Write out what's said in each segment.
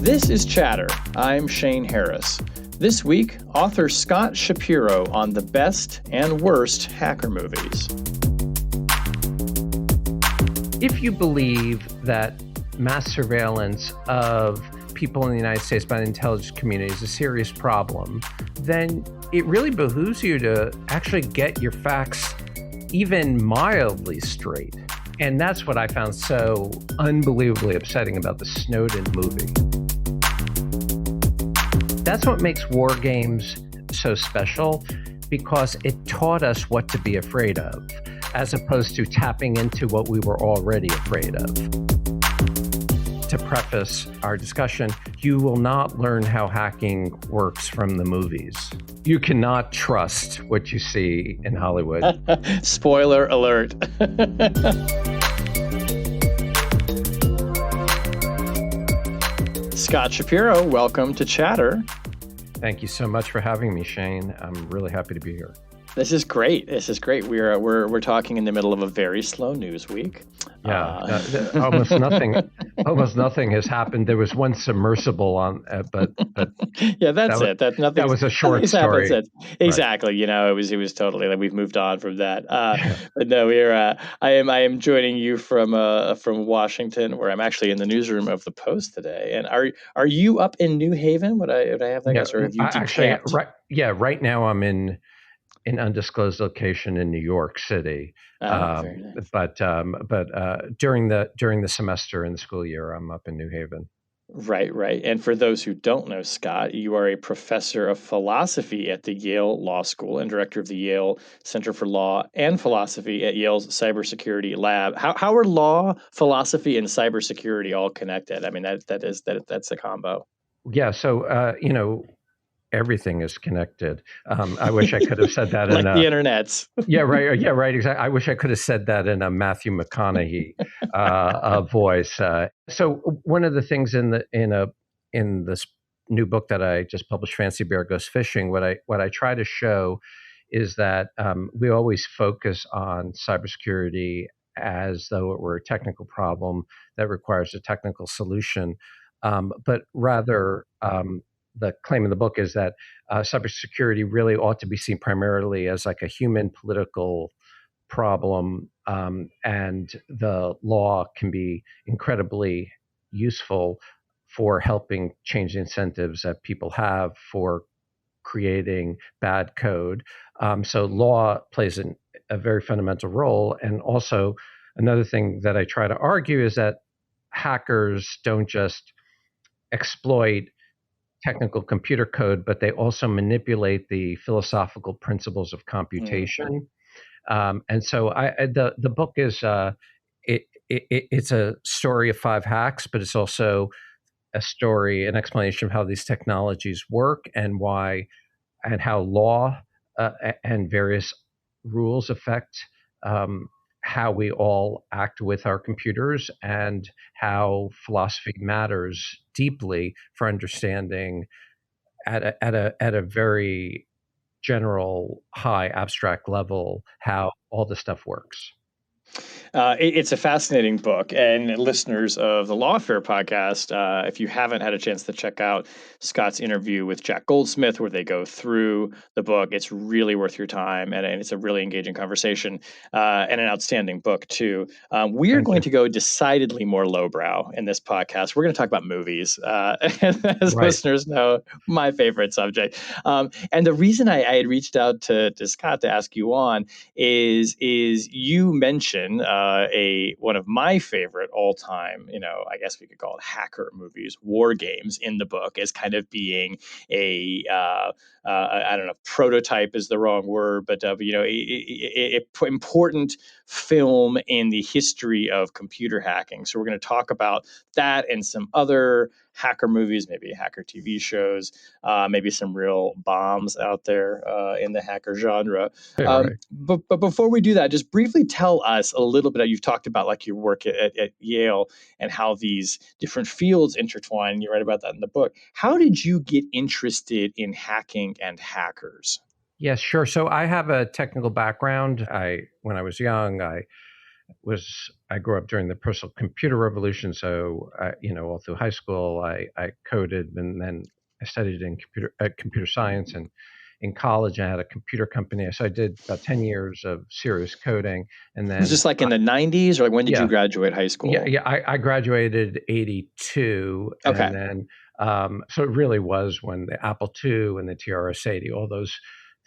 This is Chatter. I'm Shane Harris. This week, author Scott Shapiro on the best and worst hacker movies. If you believe that mass surveillance of people in the United States by the intelligence community is a serious problem, then it really behooves you to actually get your facts even mildly straight. And that's what I found so unbelievably upsetting about the Snowden movie. That's what makes war games so special, because it taught us what to be afraid of, as opposed to tapping into what we were already afraid of. To preface our discussion, you will not learn how hacking works from the movies. You cannot trust what you see in Hollywood. Spoiler alert. Scott Shapiro, welcome to Chatter. Thank you so much for having me, Shane. I'm really happy to be here. This is great. We're talking in the middle of a very slow news week. Yeah, almost nothing has happened. There was one submersible on, but yeah, that's it. That was a short story. Exactly. Right. You know, it was totally like we've moved on from that. But no, I am joining you from Washington, where I'm actually in the newsroom of the Post today. And are you up in New Haven? Would I have that guess, or have you decamped? Right now I'm in an undisclosed location in New York City. Very nice. But during the semester in the school year, I'm up in New Haven. Right. And for those who don't know, Scott, you are a professor of philosophy at the Yale Law School and director of the Yale Center for Law and Philosophy at Yale's Cybersecurity Lab. How are law, philosophy, and cybersecurity all connected? I mean, that's a combo. Yeah. So everything is connected. I wish I could have said that like the internet's. Yeah, right. Exactly. I wish I could have said that in a Matthew McConaughey voice. So one of the things in this new book that I just published, Fancy Bear Goes Phishing, what I try to show is that we always focus on cybersecurity as though it were a technical problem that requires a technical solution, but rather. The claim in the book is that cybersecurity really ought to be seen primarily as like a human political problem, and the law can be incredibly useful for helping change the incentives that people have for creating bad code. So law plays a very fundamental role. And also another thing that I try to argue is that hackers don't just exploit technical computer code, but they also manipulate the philosophical principles of computation. And so the book is it's a story of 5 hacks, but it's also an explanation of how these technologies work and why, and how law and various rules affect how we all act with our computers, and how philosophy matters deeply for understanding at a very general, high, abstract level how all this stuff works. It's a fascinating book, and listeners of the Lawfare podcast, if you haven't had a chance to check out Scott's interview with Jack Goldsmith, where they go through the book, it's really worth your time, and it's a really engaging conversation, and an outstanding book too. We are going to go decidedly more lowbrow in this podcast. We're going to talk about movies, as listeners know, my favorite subject. And the reason I had reached out to Scott to ask you on is you mentioned one of my favorite all-time, I guess we could call it hacker movies, war games, in the book, as kind of being I don't know, prototype is the wrong word, but important film in the history of computer hacking. So we're going to talk about that and some other hacker movies, maybe hacker TV shows, maybe some real bombs out there in the hacker genre. Right. But before we do that, just briefly tell us a little bit. You've talked about like your work at Yale and how these different fields intertwine. You write about that in the book. How did you get interested in hacking and hackers? Yes, sure. So I have a technical background. When I was young, I I grew up during the personal computer revolution, so all through high school I coded, and then I studied in computer science, and in college I had a computer company. So I did about 10 years of serious coding, and Was then this like in the 90s, or like when did you yeah, graduate high school? I graduated 82, Okay. and then so it really was when the Apple II and the TRS-80, all those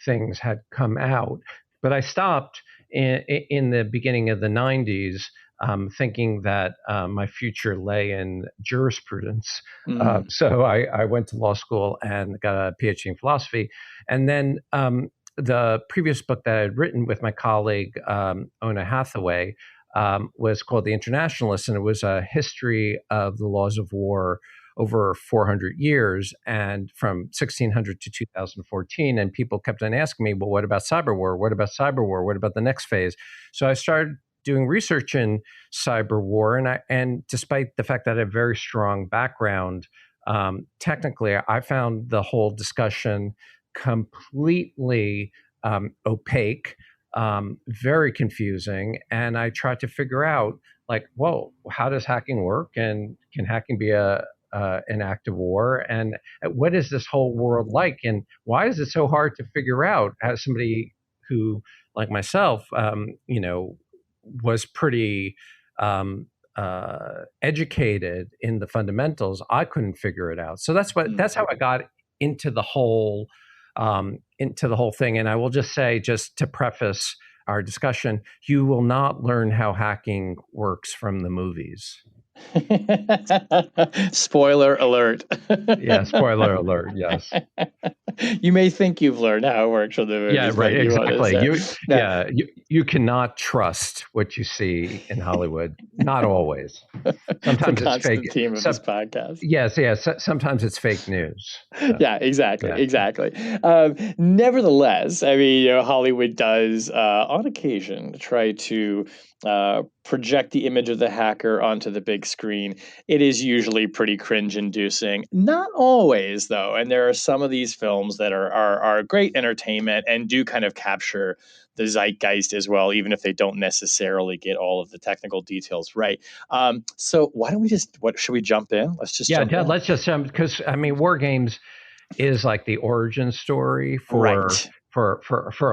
things had come out. But I stopped in the beginning of the 90s, thinking that my future lay in jurisprudence. Mm. So I went to law school and got a PhD in philosophy. And then the previous book that I had written with my colleague, Ona Hathaway, was called The Internationalist, and it was a history of the laws of war over 400 years, and from 1600 to 2014. And people kept on asking me, well, what about cyber war? What about cyber war? What about the next phase? So I started doing research in cyber war, and despite the fact that I have a very strong background, technically, I found the whole discussion completely opaque, very confusing. And I tried to figure out, like, whoa, how does hacking work? And can hacking be an act of war? And what is this whole world like? And why is it so hard to figure out, as somebody who, like myself, was pretty educated in the fundamentals? I couldn't figure it out. So that's how I got into the whole thing. And I will just say, just to preface our discussion, you will not learn how hacking works from the movies. Spoiler alert. Yeah, spoiler alert. Yes. You may think you've learned how it works from the Yeah, movies, right. but you won't. Exactly. No. You cannot trust what you see in Hollywood. Not always. It's a Sometimes it's fake. constant theme of this podcast. Yes. Sometimes it's fake news. So, Yeah, exactly, yeah. exactly. Nevertheless, I mean, Hollywood does, on occasion, try to project the image of the hacker onto the big screen. It is usually pretty cringe-inducing. Not always, though, and there are some of these films that are great entertainment and do kind of capture the zeitgeist as well, even if they don't necessarily get all of the technical details right. So why don't we what should we jump in? Let's just jump in. Let's just because I mean, War Games is like the origin story for Right.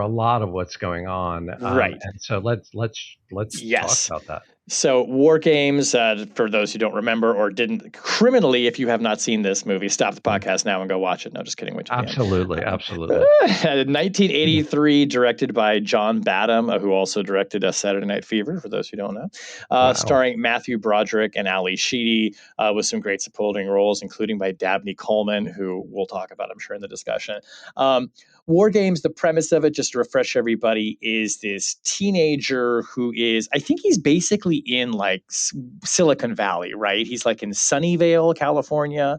a lot of what's going on. Right. And so let's talk Yes. about that. So, War Games, for those who don't remember or didn't, criminally, if you have not seen this movie, stop the podcast now and go watch it. No, just kidding. Wait till the Absolutely, end. absolutely. 1983, directed by John Badham, who also directed Saturday Night Fever, for those who don't know. Wow. Starring Matthew Broderick and Ali Sheedy, with some great supporting roles, including by Dabney Coleman, who we'll talk about, I'm sure, in the discussion. War Games, the premise of it, just to refresh everybody, is this teenager who is, I think he's basically in like Silicon Valley, right? He's like in Sunnyvale, California,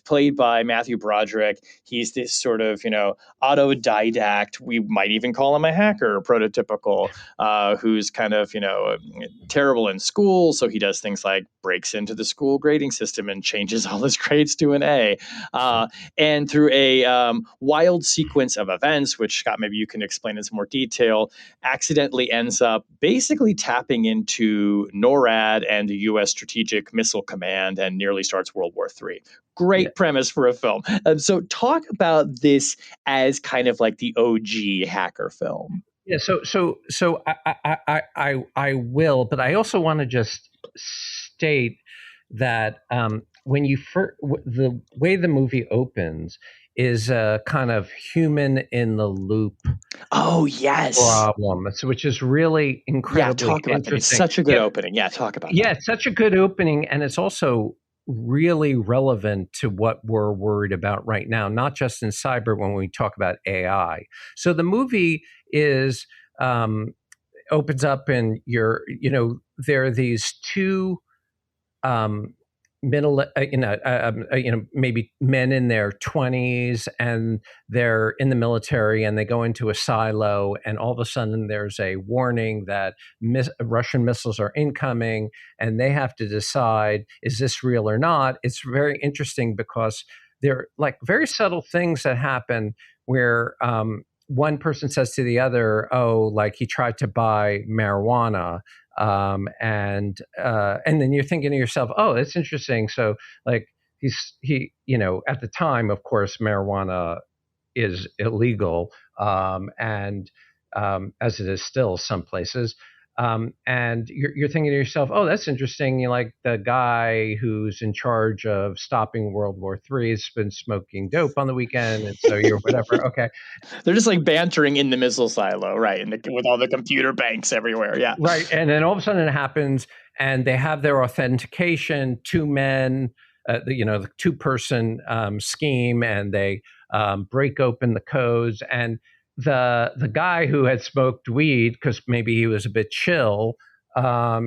played by Matthew Broderick. He's this sort of, autodidact, we might even call him a hacker, prototypical, who's kind of, terrible in school. So he does things like breaks into the school grading system and changes all his grades to an A. And through a wild sequence of events, which, Scott, maybe you can explain in some more detail, accidentally ends up basically tapping into NORAD and the U.S. Strategic Missile Command and nearly starts World War III. Great premise for a film. So talk about this as kind of like the OG hacker film. Yeah, so I will, but I also want to just state that when you the way the movie opens is a kind of human in the loop. Oh yes, problem, which is really incredibly talk about interesting. That. It's such a good opening. Yeah, talk about that. Yeah, it's such a good opening, and it's also really relevant to what we're worried about right now, not just in cyber when we talk about AI. So the movie is opens up and there are these two middle, maybe men in their 20s, and they're in the military, and they go into a silo, and all of a sudden there's a warning that Russian missiles are incoming, and they have to decide, is this real or not? It's very interesting because there are like very subtle things that happen where one person says to the other, oh, like he tried to buy marijuana, And then you're thinking to yourself, oh, that's interesting. So like at the time, of course, marijuana is illegal, and as it is still some places. And you're thinking to yourself, oh, that's interesting. Like the guy who's in charge of stopping World War III has been smoking dope on the weekend. And so you're whatever. Okay. They're just like bantering in the missile silo, right? And with all the computer banks everywhere. Yeah. Right. And then all of a sudden it happens and they have their authentication, two men, the two-person scheme, and they break open the codes. And the guy who had smoked weed, because maybe he was a bit chill,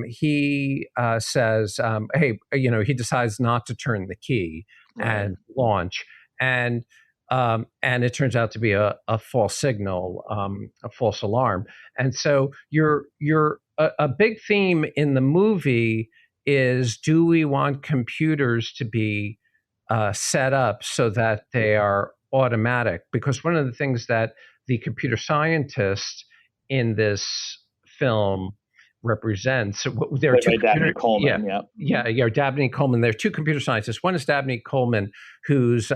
he says, hey, he decides not to turn the key and launch. And it turns out to be a false signal, a false alarm. And so a big theme in the movie is, do we want computers to be set up so that they are automatic? Because one of the things that the computer scientist in this film represents, there are two Dabney Coleman, Dabney Coleman. There are two computer scientists. One is Dabney Coleman, who's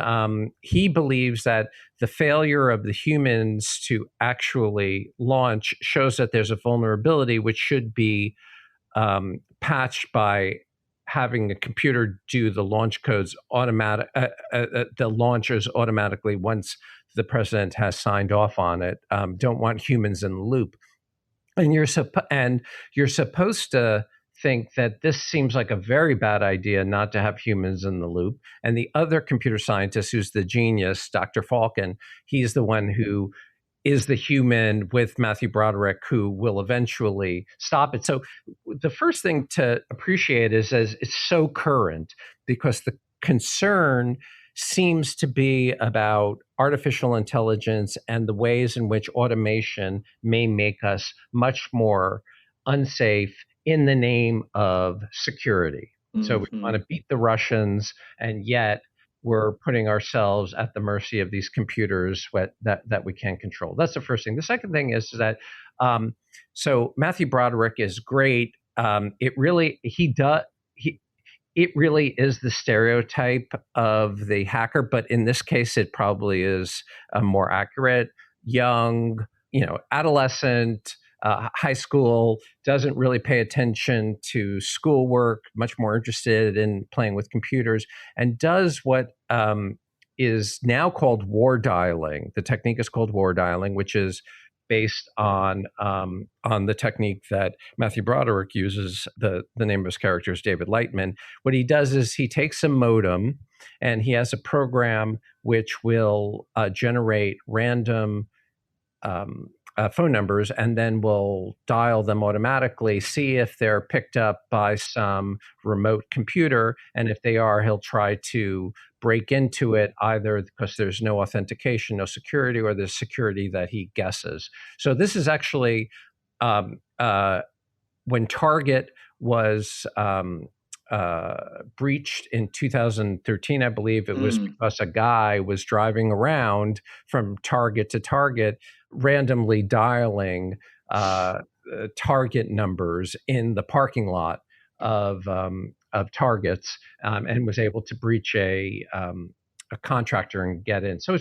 he believes that the failure of the humans to actually launch shows that there's a vulnerability which should be patched by having a computer do the launch codes the launchers automatically once the president has signed off on it. Don't want humans in the loop. And you're supposed to think that this seems like a very bad idea not to have humans in the loop. And the other computer scientist, who's the genius, Dr. Falcon, he's the one who is the human with Matthew Broderick who will eventually stop it. So the first thing to appreciate is it's so current, because the concern seems to be about artificial intelligence and the ways in which automation may make us much more unsafe in the name of security. Mm-hmm. So we want to beat the Russians, and yet we're putting ourselves at the mercy of these computers that we can't control. That's the first thing. The second thing is that so Matthew Broderick is great. It really is the stereotype of the hacker, but in this case, it probably is more accurate. Young, adolescent, high school, doesn't really pay attention to schoolwork, much more interested in playing with computers, and does what is now called war dialing. The technique is called war dialing, which is based on the technique that Matthew Broderick uses. The name of his character is David Lightman. What he does is he takes a modem and he has a program which will generate random phone numbers, and then will dial them automatically, see if they're picked up by some remote computer. And if they are, he'll try to break into it, either because there's no authentication, no security, or there's security that he guesses. So this is actually when Target was breached in 2013, I believe it was because a guy was driving around from Target to Target, randomly dialing Target numbers in the parking lot of Targets, and was able to breach a contractor and get in. So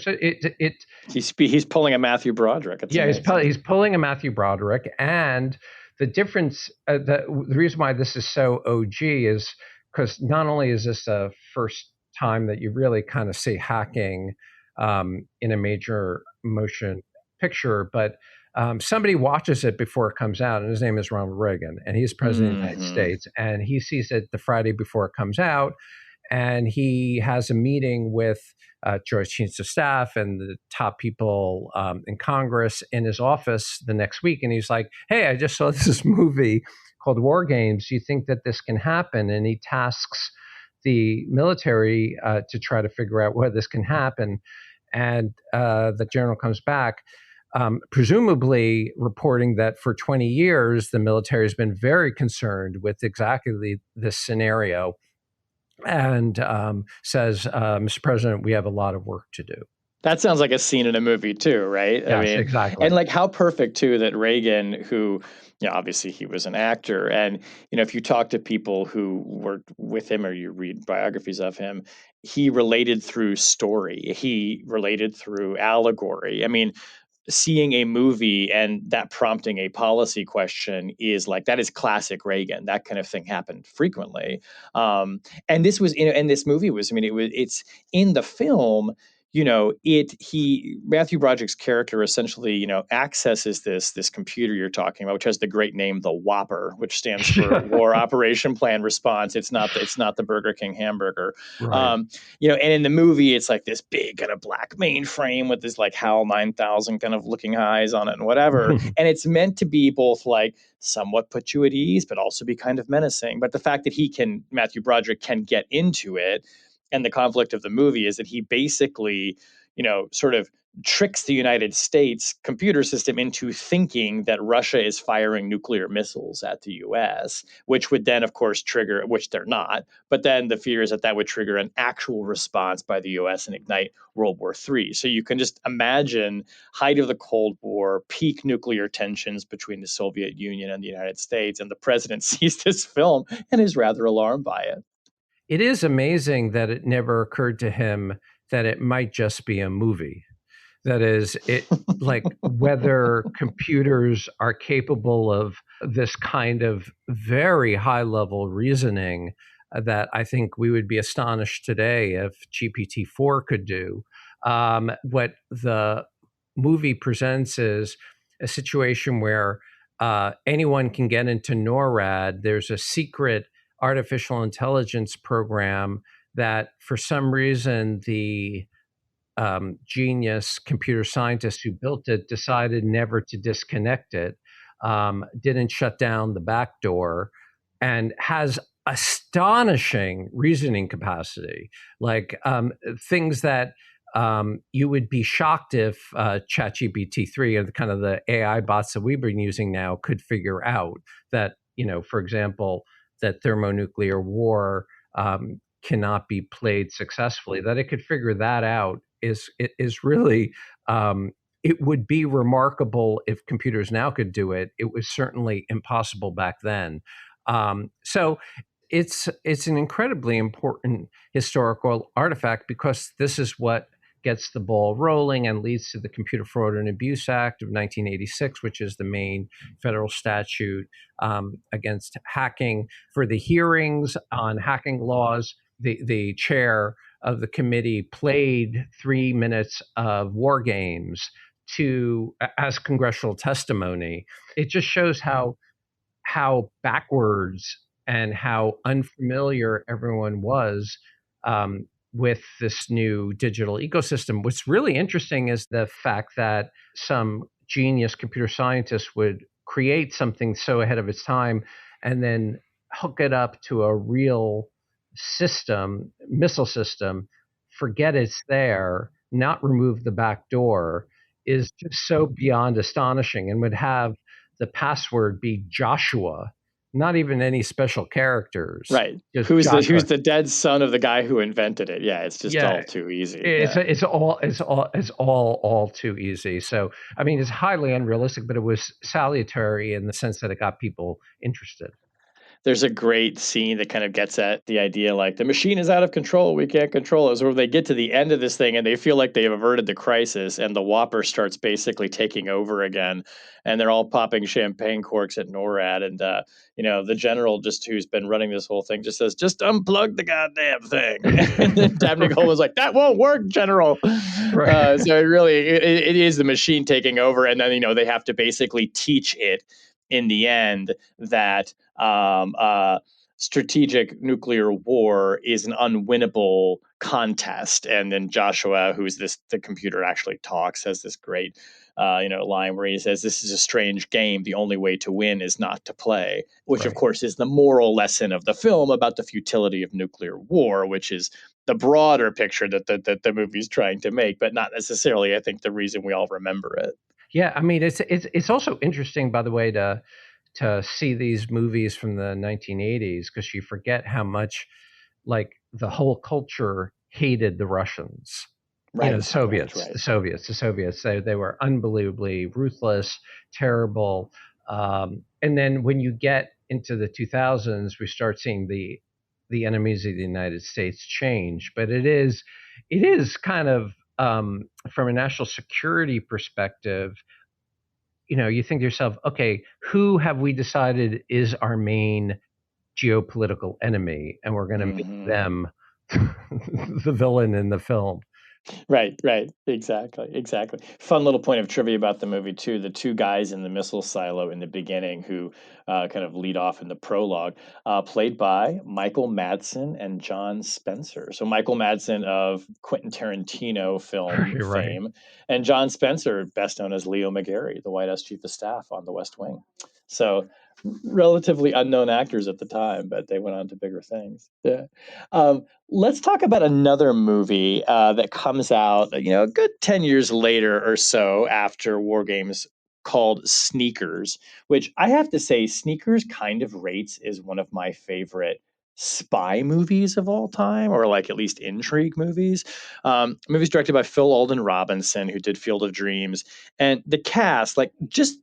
he's pulling a Matthew Broderick. He's pulling a Matthew Broderick, and the difference, the reason why this is so OG is because not only is this a first time that you really kind of see hacking in a major motion picture, but somebody watches it before it comes out, and his name is Ronald Reagan, and he's president of the United States, and he sees it the Friday before it comes out, and he has a meeting with Joint Chiefs of Staff and the top people in Congress in his office the next week. And he's like, hey, I just saw this movie called War Games. Do you think that this can happen? And he tasks the military to try to figure out whether this can happen. And the general comes back, presumably reporting that for 20 years, the military has been very concerned with exactly this scenario, and says, Mr. President, we have a lot of work to do. That sounds like a scene in a movie too, right? I Yes, mean, and exactly. like how perfect too that Reagan, who, obviously he was an actor, and if you talk to people who worked with him or you read biographies of him, he related through story. He related through allegory. I mean, seeing a movie and that prompting a policy question is like that is classic Reagan. That kind of thing happened frequently. And this was, and this movie was, I mean, it's in the film. He Matthew Broderick's character essentially, accesses this computer you're talking about, which has the great name, the Whopper, which stands for War Operation Plan Response. It's not the Burger King hamburger. Right. Um, and in the movie, it's like this big kind of black mainframe with this like HAL 9000 kind of looking eyes on it and whatever. And it's meant to be both like somewhat put you at ease, but also be kind of menacing. But the fact that Matthew Broderick can get into it, and the conflict of the movie is that he basically, sort of tricks the United States computer system into thinking that Russia is firing nuclear missiles at the US, which would then, of course, trigger, which they're not, but then the fear is that that would trigger an actual response by the US and ignite World War III. So you can just imagine height of the Cold War, peak nuclear tensions between the Soviet Union and the United States, and the president sees this film and is rather alarmed by it. It is amazing that it never occurred to him that it might just be a movie. That is, it like whether computers are capable of this kind of very high level reasoning that I think we would be astonished today if GPT-4 could do. What the movie presents is a situation where anyone can get into NORAD. There's a secret artificial intelligence program that, for some reason, the genius computer scientist who built it decided never to disconnect it, didn't shut down the back door, and has astonishing reasoning capacity, like things that you would be shocked if ChatGPT 3 or the kind of the AI bots that we've been using now could figure out. That, for example, that thermonuclear war cannot be played successfully, that it could figure that out is really it would be remarkable if computers now could do it. It was certainly impossible back then. So it's an incredibly important historical artifact because this is what gets the ball rolling and leads to the Computer Fraud and Abuse Act of 1986, which is the main federal statute against hacking. For the hearings on hacking laws, the chair of the committee played 3 minutes of war games to as congressional testimony. It just shows how backwards and how unfamiliar everyone was with this new digital ecosystem. What's really interesting is the fact that some genius computer scientist would create something so ahead of its time and then hook it up to a real system, missile system, forget it's there, not remove the back door, is just so beyond astonishing, and would have the password be Joshua, not even any special characters, Right. just Who's Joshua. the dead son of the guy who invented it? Yeah, it's just Yeah, all too easy. it's Yeah. all too easy. So I mean, it's highly unrealistic, but it was salutary in the sense that it got people interested. There's a great scene that kind of gets at the idea like the machine is out of control. We can't control it. So they get to the end of this thing and they feel like they've averted the crisis, and the Whopper starts basically taking over again. And they're all popping champagne corks at NORAD. And, the general, just who's been running this whole thing, just says, just unplug the goddamn thing. And then Dabney Coleman's like, that won't work, General. Right. So it is the machine taking over. And then, they have to basically teach it in the end that strategic nuclear war is an unwinnable contest. And then Joshua, who's the computer actually talks, has this great line where he says, "This is a strange game. The only way to win is not to play," which of Right. course is the moral lesson of the film about the futility of nuclear war, which is the broader picture that the movie's trying to make, but not necessarily, I think, the reason we all remember it. Yeah, I mean, it's also interesting, by the way, to see these movies from the 1980s because you forget how much like the whole culture hated the Russians. Right, right, Soviets, right. the Soviets, they were unbelievably ruthless, terrible. And then when you get into the 2000s, we start seeing the enemies of the United States change. But it is kind of from a national security perspective, you think to yourself, okay, who have we decided is our main geopolitical enemy, and we're going to make Hmm. them the villain in the film. Right, right. Exactly, exactly. Fun little point of trivia about the movie too. The two guys in the missile silo in the beginning who kind of lead off in the prologue, played by Michael Madsen and John Spencer. So Michael Madsen of Quentin Tarantino film You're right. fame, and John Spencer, best known as Leo McGarry, the White House Chief of Staff on The West Wing. So relatively unknown actors at the time, but they went on to bigger things. Yeah. Let's talk about another movie that comes out, a good 10 years later or so after War Games, called Sneakers, which I have to say, Sneakers kind of rates as one of my favorite spy movies of all time, or like at least intrigue movies. Movies directed by Phil Alden Robinson, who did Field of Dreams. And the cast, like just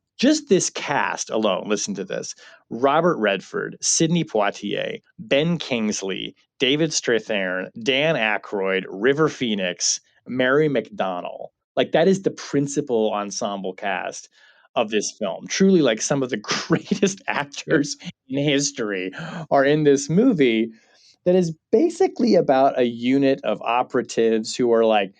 this cast alone, listen to this: Robert Redford, Sidney Poitier, Ben Kingsley, David Strathairn, Dan Aykroyd, River Phoenix, Mary McDonnell. Like that is the principal ensemble cast of this film. Truly, like some of the greatest Yep. actors in history are in this movie that is basically about a unit of operatives who are like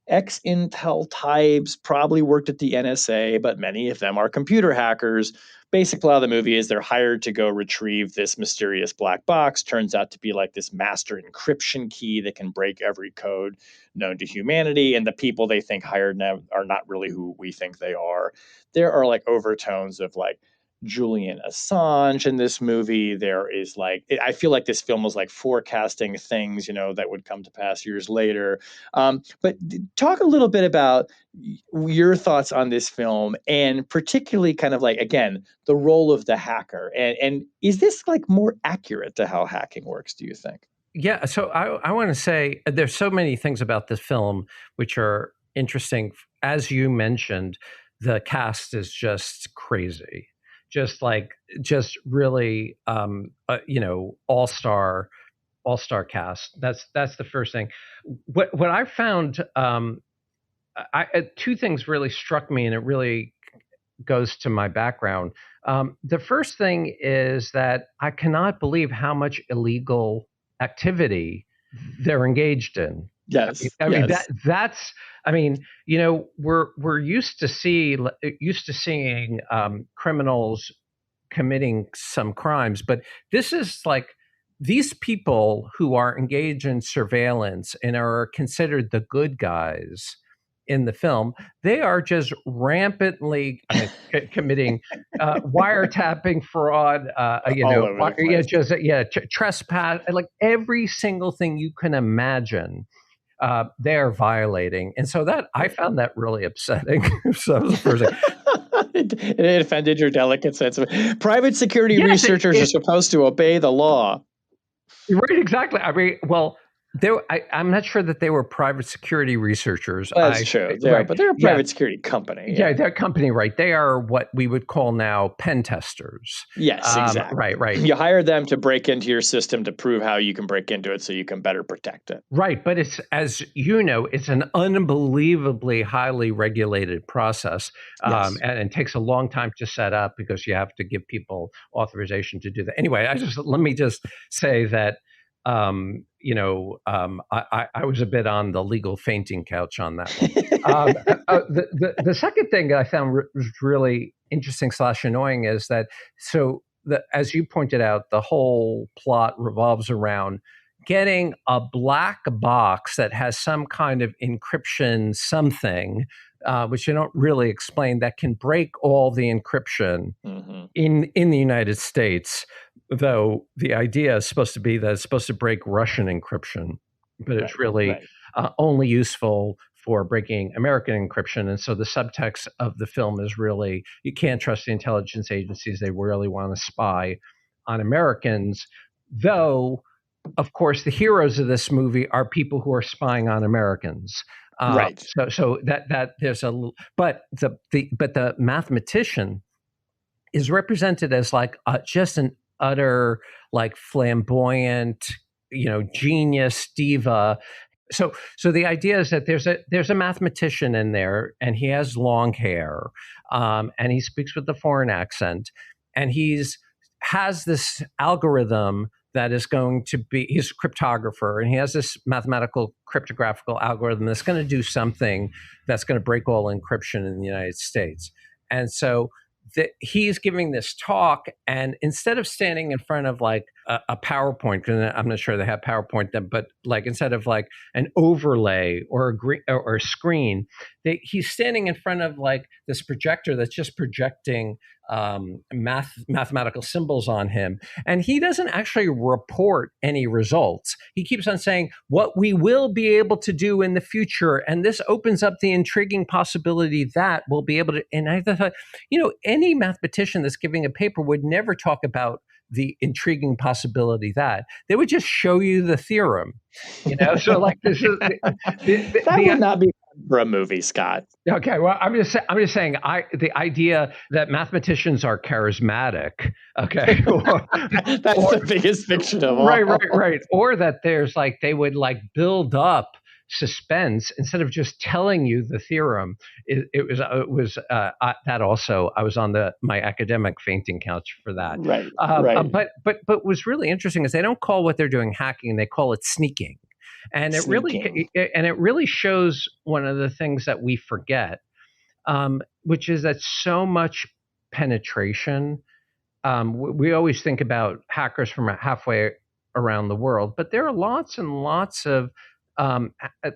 ex Intel types, probably worked at the NSA, but many of them are computer hackers. Basic plot of the movie is they're hired to go retrieve this mysterious black box. Turns out to be like this master encryption key that can break every code known to humanity. And the people they think hired now are not really who we think they are. There are like overtones of like Julian Assange in this movie. There is like, I feel like this film was like forecasting things, that would come to pass years later. But talk a little bit about your thoughts on this film, and particularly kind of like, again, the role of the hacker. And is this like more accurate to how hacking works, do you think? Yeah, so I want to say there's so many things about this film which are interesting. As you mentioned, the cast is just crazy, just really, all star cast. That's the first thing. What I found, two things really struck me, and it really goes to my background. The first thing is that I cannot believe how much illegal activity they're engaged in. Yes, I mean yes. that's. I mean, we're used to seeing criminals committing some crimes, but this is like these people who are engaged in surveillance and are considered the good guys in the film, they are just rampantly committing wiretapping, fraud, All over the yeah, place. just trespass, like every single thing you can imagine. They're violating, and so that I found that really upsetting. So that was the first thing. It offended your delicate sense of private security Yes, researchers are supposed to obey the law. right, exactly. I mean, well, I'm not sure that they were private security researchers. That's true. Right, But they're a yeah, private security company. yeah, Yeah. their company, right? They are what we would call now pen testers. Yes, Right, exactly. right. You hire them to break into your system to prove how you can break into it so you can better protect it. Right, but it's, as you know, it's an unbelievably highly regulated process, Yes. and it takes a long time to set up because you have to give people authorization to do that. Anyway, let me just say that I was a bit on the legal fainting couch on that one. The second thing that I found was really interesting slash annoying is that as you pointed out, the whole plot revolves around getting a black box that has some kind of encryption something, which they don't really explain, that can break all the encryption Hmm. in the United States. Though the idea is supposed to be that it's supposed to break Russian encryption, but it's Right. really Right. only useful for breaking American encryption. And so the subtext of the film is really, you can't trust the intelligence agencies. They really want to spy on Americans, though of course, the heroes of this movie are people who are spying on Americans. Right. So that there's but the mathematician is represented as like just an utter like flamboyant, genius diva. So the idea is that there's a mathematician in there, and he has long hair, and he speaks with a foreign accent, and has this algorithm that is going to be, he's a cryptographer, and he has this mathematical cryptographical algorithm that's going to do something that's going to break all encryption in the United States. And so he's giving this talk, and instead of standing in front of like a PowerPoint, because I'm not sure they have PowerPoint then, but like instead of like an overlay or a screen, he's standing in front of like this projector that's just projecting mathematical symbols on him, and he doesn't actually report any results. He keeps on saying what we will be able to do in the future, and this opens up the intriguing possibility that we'll be able to. And I thought, any mathematician that's giving a paper would never talk about the intriguing possibility that they would just show you the theorem, So like this is that would not be for a movie, Scott. Okay, well, I'm just saying the idea that mathematicians are charismatic, okay, that's the biggest fiction of all. Right, or that there's like they would like build up suspense instead of just telling you the theorem. It was that also I was on my academic fainting couch for that. Right. But what's really interesting is they don't call what they're doing hacking; they call it sneaking. And it really shows one of the things that we forget, which is that so much penetration. We always think about hackers from halfway around the world, but there are lots and lots of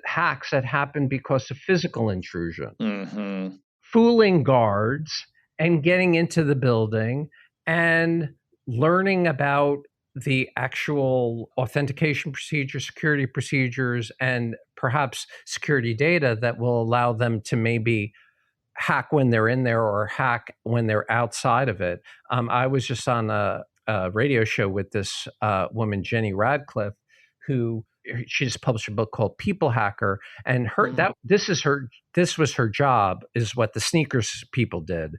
hacks that happen because of physical intrusion, fooling guards and getting into the building and learning about the actual authentication procedures, security procedures, and perhaps security data that will allow them to maybe hack when they're in there or hack when they're outside of it. I was just on a radio show with this woman, Jenny Radcliffe, who she just published a book called People Hacker, and this was her job, is what the sneakers people did,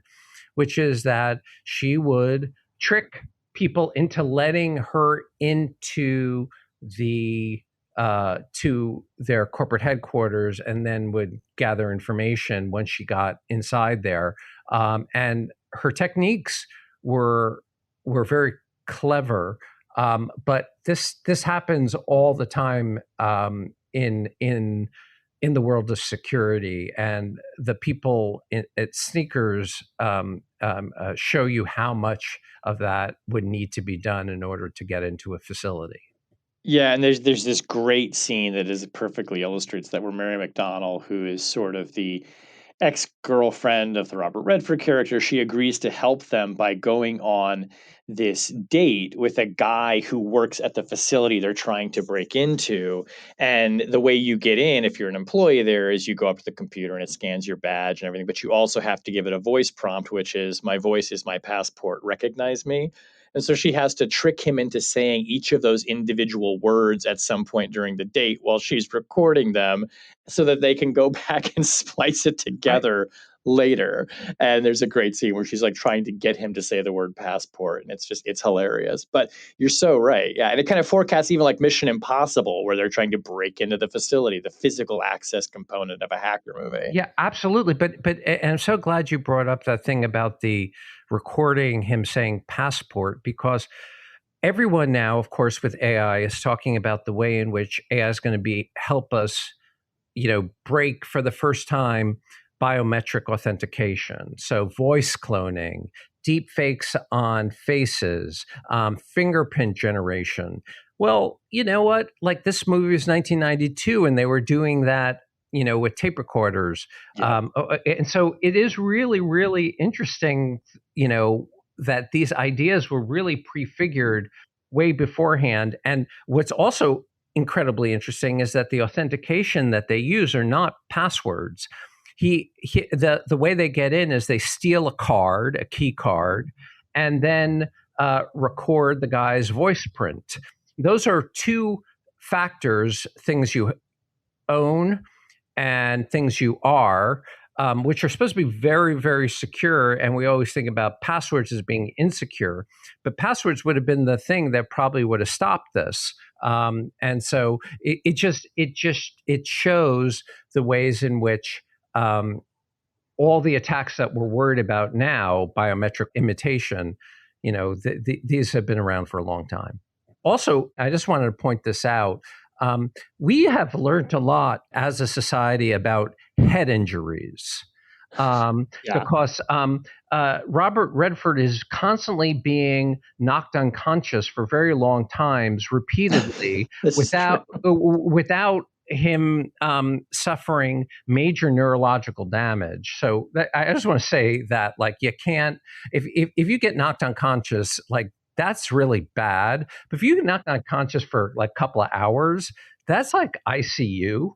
which is that she would trick people into letting her into to their corporate headquarters, and then would gather information once she got inside there. And her techniques were very clever, but this happens all the time in the world of security, and the people at Sneakers show you how much of that would need to be done in order to get into a facility. Yeah, and there's this great scene that is perfectly illustrates that, where Mary McDonnell, who is sort of the ex-girlfriend of the Robert Redford character, she agrees to help them by going on this date with a guy who works at the facility they're trying to break into. And the way you get in, if you're an employee there, is you go up to the computer and it scans your badge and everything, but you also have to give it a voice prompt, which is, "My voice is my passport, recognize me." And so she has to trick him into saying each of those individual words at some point during the date while she's recording them, so that they can go back and splice it together later. And there's a great scene where she's like trying to get him to say the word passport, and it's hilarious. But you're so right. Yeah. And it kind of forecasts even like Mission Impossible, where they're trying to break into the facility, the physical access component of a hacker movie. Yeah, absolutely. But and I'm so glad you brought up that thing about the recording him saying passport, because everyone now, of course, with AI is talking about the way in which AI is going to help us, break for the first time biometric authentication. So voice cloning, deep fakes on faces, fingerprint generation. Well, you know what? Like, this movie was 1992, and they were doing that, with tape recorders. Yeah. And so it is really, really interesting, that these ideas were really prefigured way beforehand. And what's also incredibly interesting is that the authentication that they use are not passwords. The way they get in is they steal a key card, and then record the guy's voice print. Those are two factors, things you own and things you are, which are supposed to be very, very secure. And we always think about passwords as being insecure, but passwords would have been the thing that probably would have stopped this. And so it shows the ways in which all the attacks that we're worried about now, biometric imitation, these have been around for a long time. Also, I just wanted to point this out. We have learned a lot as a society about head injuries. Because Robert Redford is constantly being knocked unconscious for very long times, repeatedly, without him suffering major neurological damage. So I just want to say that, like, you can't, if you get knocked unconscious, like, that's really bad. But if you get knocked unconscious for like a couple of hours, that's like ICU.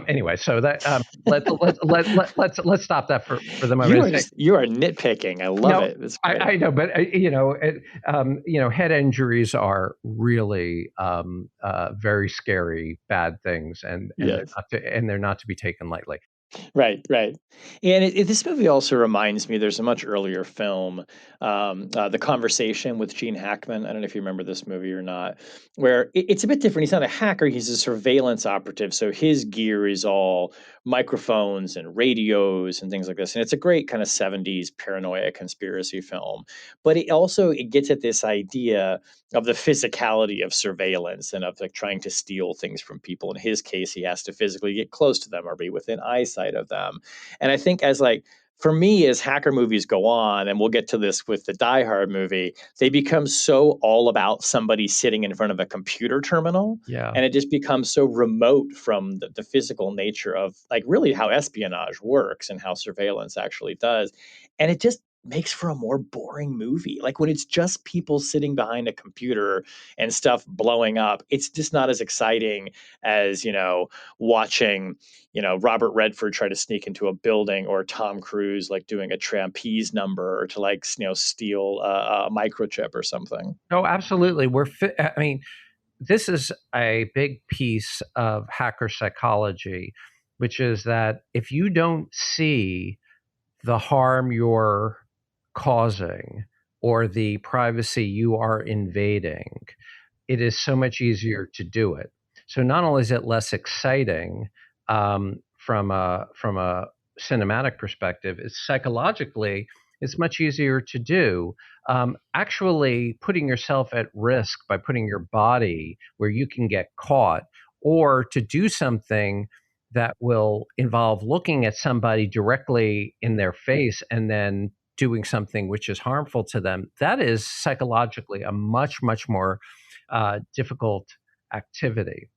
Anyway, so that let's stop that for the moment. You are nitpicking. I love it. I know, but head injuries are really very scary, bad things, and they're not to be taken lightly. Right. And this movie also reminds me, there's a much earlier film, The Conversation with Gene Hackman. I don't know if you remember this movie or not, where it's a bit different. He's not a hacker, he's a surveillance operative. So his gear is all microphones and radios and things like this. And it's a great kind of 70s paranoia conspiracy film. But it gets at this idea of the physicality of surveillance and of like trying to steal things from people. In his case, he has to physically get close to them or be within eyesight of them. And I think for me, as hacker movies go on, and we'll get to this with the Die Hard movie, they become so all about somebody sitting in front of a computer terminal. Yeah. And it just becomes so remote from the physical nature of like really how espionage works and how surveillance actually does. And it just makes for a more boring movie. Like when it's just people sitting behind a computer and stuff blowing up, it's just not as exciting as, watching, Robert Redford try to sneak into a building, or Tom Cruise like doing a trapeze number, or to like, steal a microchip or something. Oh, absolutely. This is a big piece of hacker psychology, which is that if you don't see the harm you're causing or the privacy you are invading, it is so much easier to do it. So not only is it less exciting from a cinematic perspective, it's psychologically it's much easier to do. Actually, putting yourself at risk by putting your body where you can get caught, or to do something that will involve looking at somebody directly in their face and then doing something which is harmful to them, that is psychologically a much, much more difficult activity.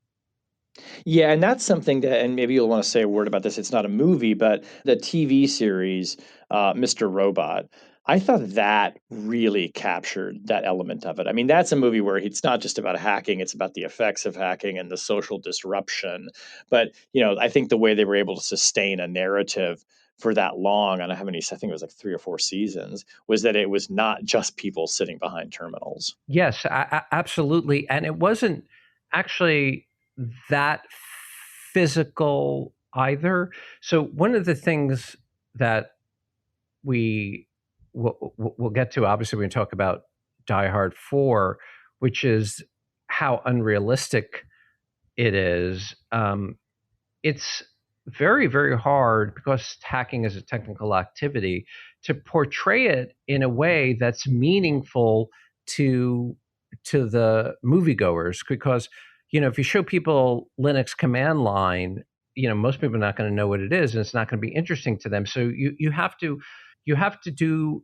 Yeah, and that's something that, and maybe you'll want to say a word about this. It's not a movie, but the TV series, Mr. Robot. I thought that really captured that element of it. I mean, that's a movie where it's not just about hacking; it's about the effects of hacking and the social disruption. But I think the way they were able to sustain a narrative for that long, I don't know how many, I think it was like 3 or 4 seasons, was that it was not just people sitting behind terminals. Yes, absolutely. And it wasn't actually that physical either. So one of the things that we'll get to, obviously, we're going to talk about Die Hard 4, which is how unrealistic it is. It's very, very hard, because hacking is a technical activity, to portray it in a way that's meaningful to the moviegoers. Because if you show people Linux command line, most people are not going to know what it is, and it's not going to be interesting to them. So you have to do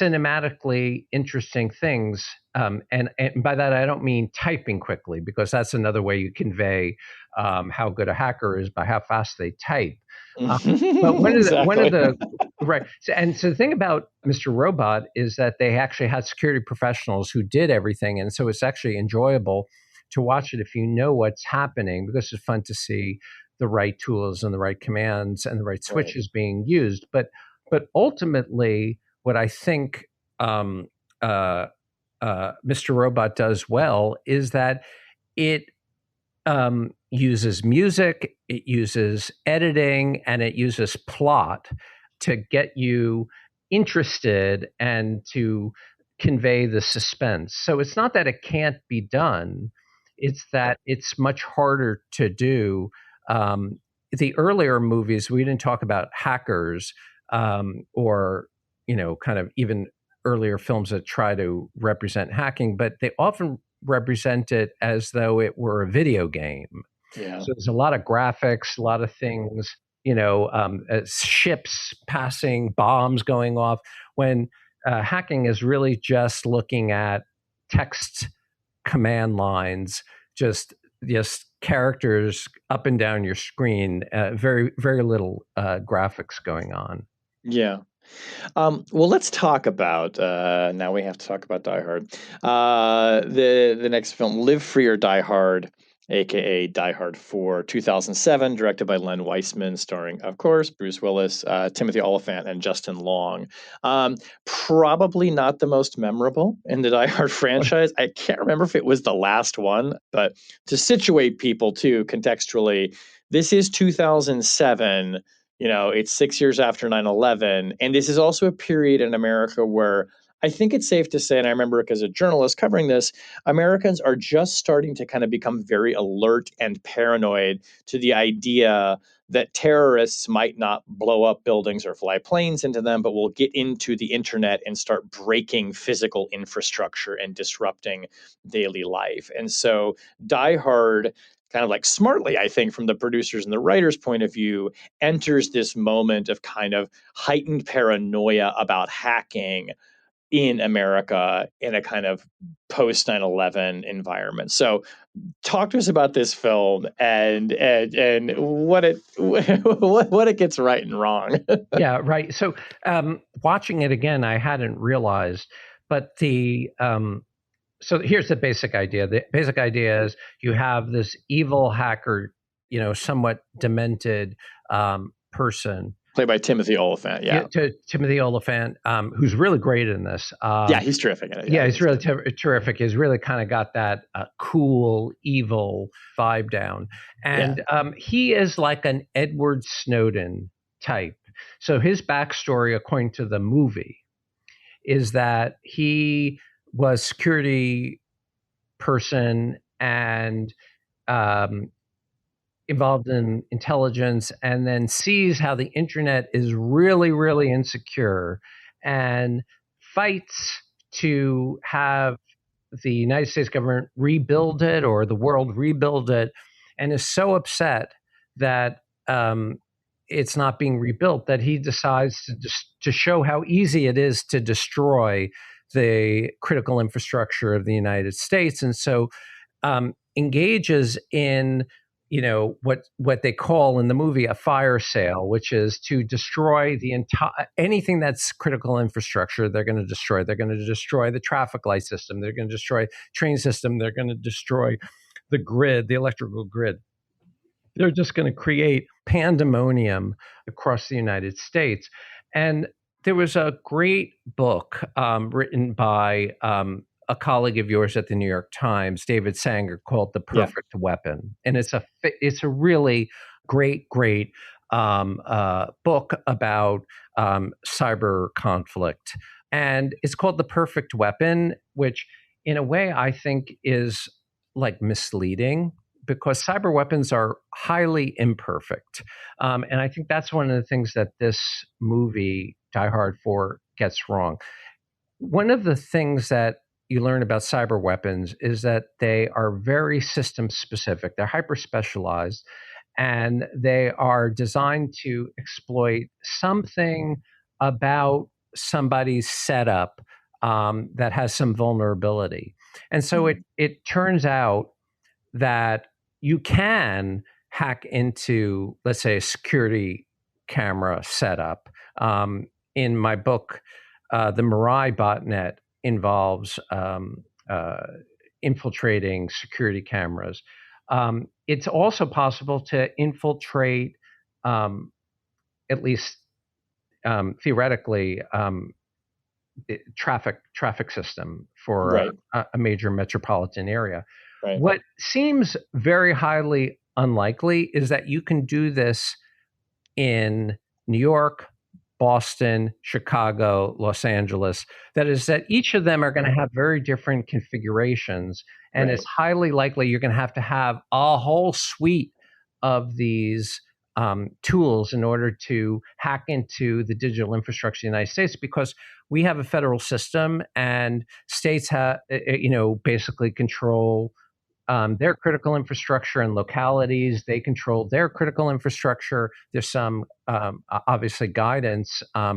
cinematically interesting things, and by that I don't mean typing quickly, because that's another way you convey how good a hacker is, by how fast they type. But one of the right. So the thing about Mr. Robot is that they actually had security professionals who did everything, and so it's actually enjoyable to watch it if you know what's happening, because it's fun to see the right tools and the right commands and the right switches being used. But ultimately, what I think Mr. Robot does well is that it uses music, it uses editing, and it uses plot to get you interested and to convey the suspense. So it's not that it can't be done, it's that it's much harder to do. The earlier movies, we didn't talk about hackers, or, kind of even earlier films that try to represent hacking, but they often represent it as though it were a video game. Yeah. So there's a lot of graphics, a lot of things, ships passing, bombs going off, when hacking is really just looking at text command lines, just characters up and down your screen, very, very little graphics going on. Yeah. Well, let's talk about now we have to talk about Die Hard. The next film, Live Free or Die Hard, aka Die Hard 4, 2007, directed by Len Weissman, starring, of course, Bruce Willis, Timothy Olyphant, and Justin Long. Probably not the most memorable in the Die Hard franchise. I can't remember if it was the last one, but to situate people too contextually, this is 2007. It's 6 years after 9/11. And this is also a period in America where I think it's safe to say, and I remember as a journalist covering this, Americans are just starting to kind of become very alert and paranoid to the idea that terrorists might not blow up buildings or fly planes into them, but will get into the internet and start breaking physical infrastructure and disrupting daily life. And so Die Hard, kind of like smartly, I think, from the producers and the writers' point of view, enters this moment of kind of heightened paranoia about hacking in America in a kind of post 9/11 environment. So talk to us about this film and what it what it gets right and wrong. Yeah, right. So watching it again, I hadn't realized, but so here's the basic idea. The basic idea is you have this evil hacker, somewhat demented person. Played by Timothy Olyphant. Yeah. To Timothy Olyphant, who's really great in this. Yeah, he's terrific in it. Yeah, he's really terrific. He's really kind of got that cool, evil vibe down. And he is like an Edward Snowden type. So his backstory, according to the movie, is that he was security person and involved in intelligence, and then sees how the internet is really, really insecure and fights to have the United States government rebuild it or the world rebuild it, and is so upset that it's not being rebuilt that he decides to show how easy it is to destroy the critical infrastructure of the United States, and so engages in what they call in the movie a fire sale, which is to destroy the entire anything that's critical infrastructure. They're going to destroy. They're going to destroy the traffic light system. They're going to destroy train system. They're going to destroy the grid, the electrical grid. They're just going to create pandemonium across the United States. And there was a great book written by a colleague of yours at the New York Times, David Sanger, called "The Perfect Weapon," and it's a really great book about cyber conflict, and it's called "The Perfect Weapon," which, in a way, I think is like misleading because cyber weapons are highly imperfect, and I think that's one of the things that this movie, Die Hard 4, gets wrong. One of the things that you learn about cyber weapons is that they are very system specific. They're hyper specialized, and they are designed to exploit something about somebody's setup that has some vulnerability. And so it turns out that you can hack into, let's say, a security camera setup. In my book, the Mirai botnet involves infiltrating security cameras. It's also possible to infiltrate, at least theoretically, traffic system for Right. a major metropolitan area. Right. What seems very highly unlikely is that you can do this in New York, Boston, Chicago, Los Angeles. That is that each of them are going to have very different configurations. And it's Right. highly likely you're going to have a whole suite of these tools in order to hack into the digital infrastructure of the United States, because we have a federal system and states have, basically control their critical infrastructure, and localities, they control their critical infrastructure. There's some obviously guidance at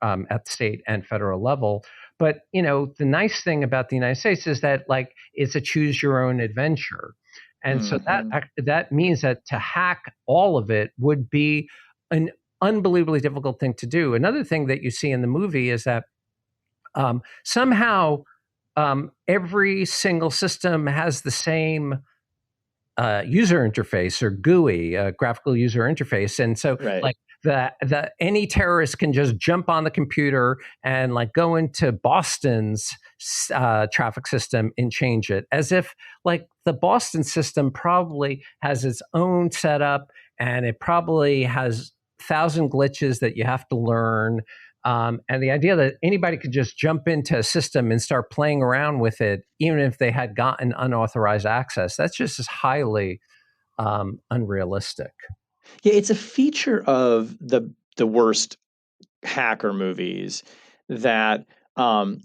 the state and federal level. But the nice thing about the United States is that it's a choose your own adventure. And so Hmm. that means that to hack all of it would be an unbelievably difficult thing to do. Another thing that you see in the movie is that somehow every single system has the same user interface, or GUI, graphical user interface, and so Right. the any terrorist can just jump on the computer and go into Boston's traffic system and change it, as if the Boston system probably has its own setup, and it probably has 1,000 glitches that you have to learn. And the idea that anybody could just jump into a system and start playing around with it, even if they had gotten unauthorized access, that's just as highly unrealistic. Yeah, it's a feature of the worst hacker movies that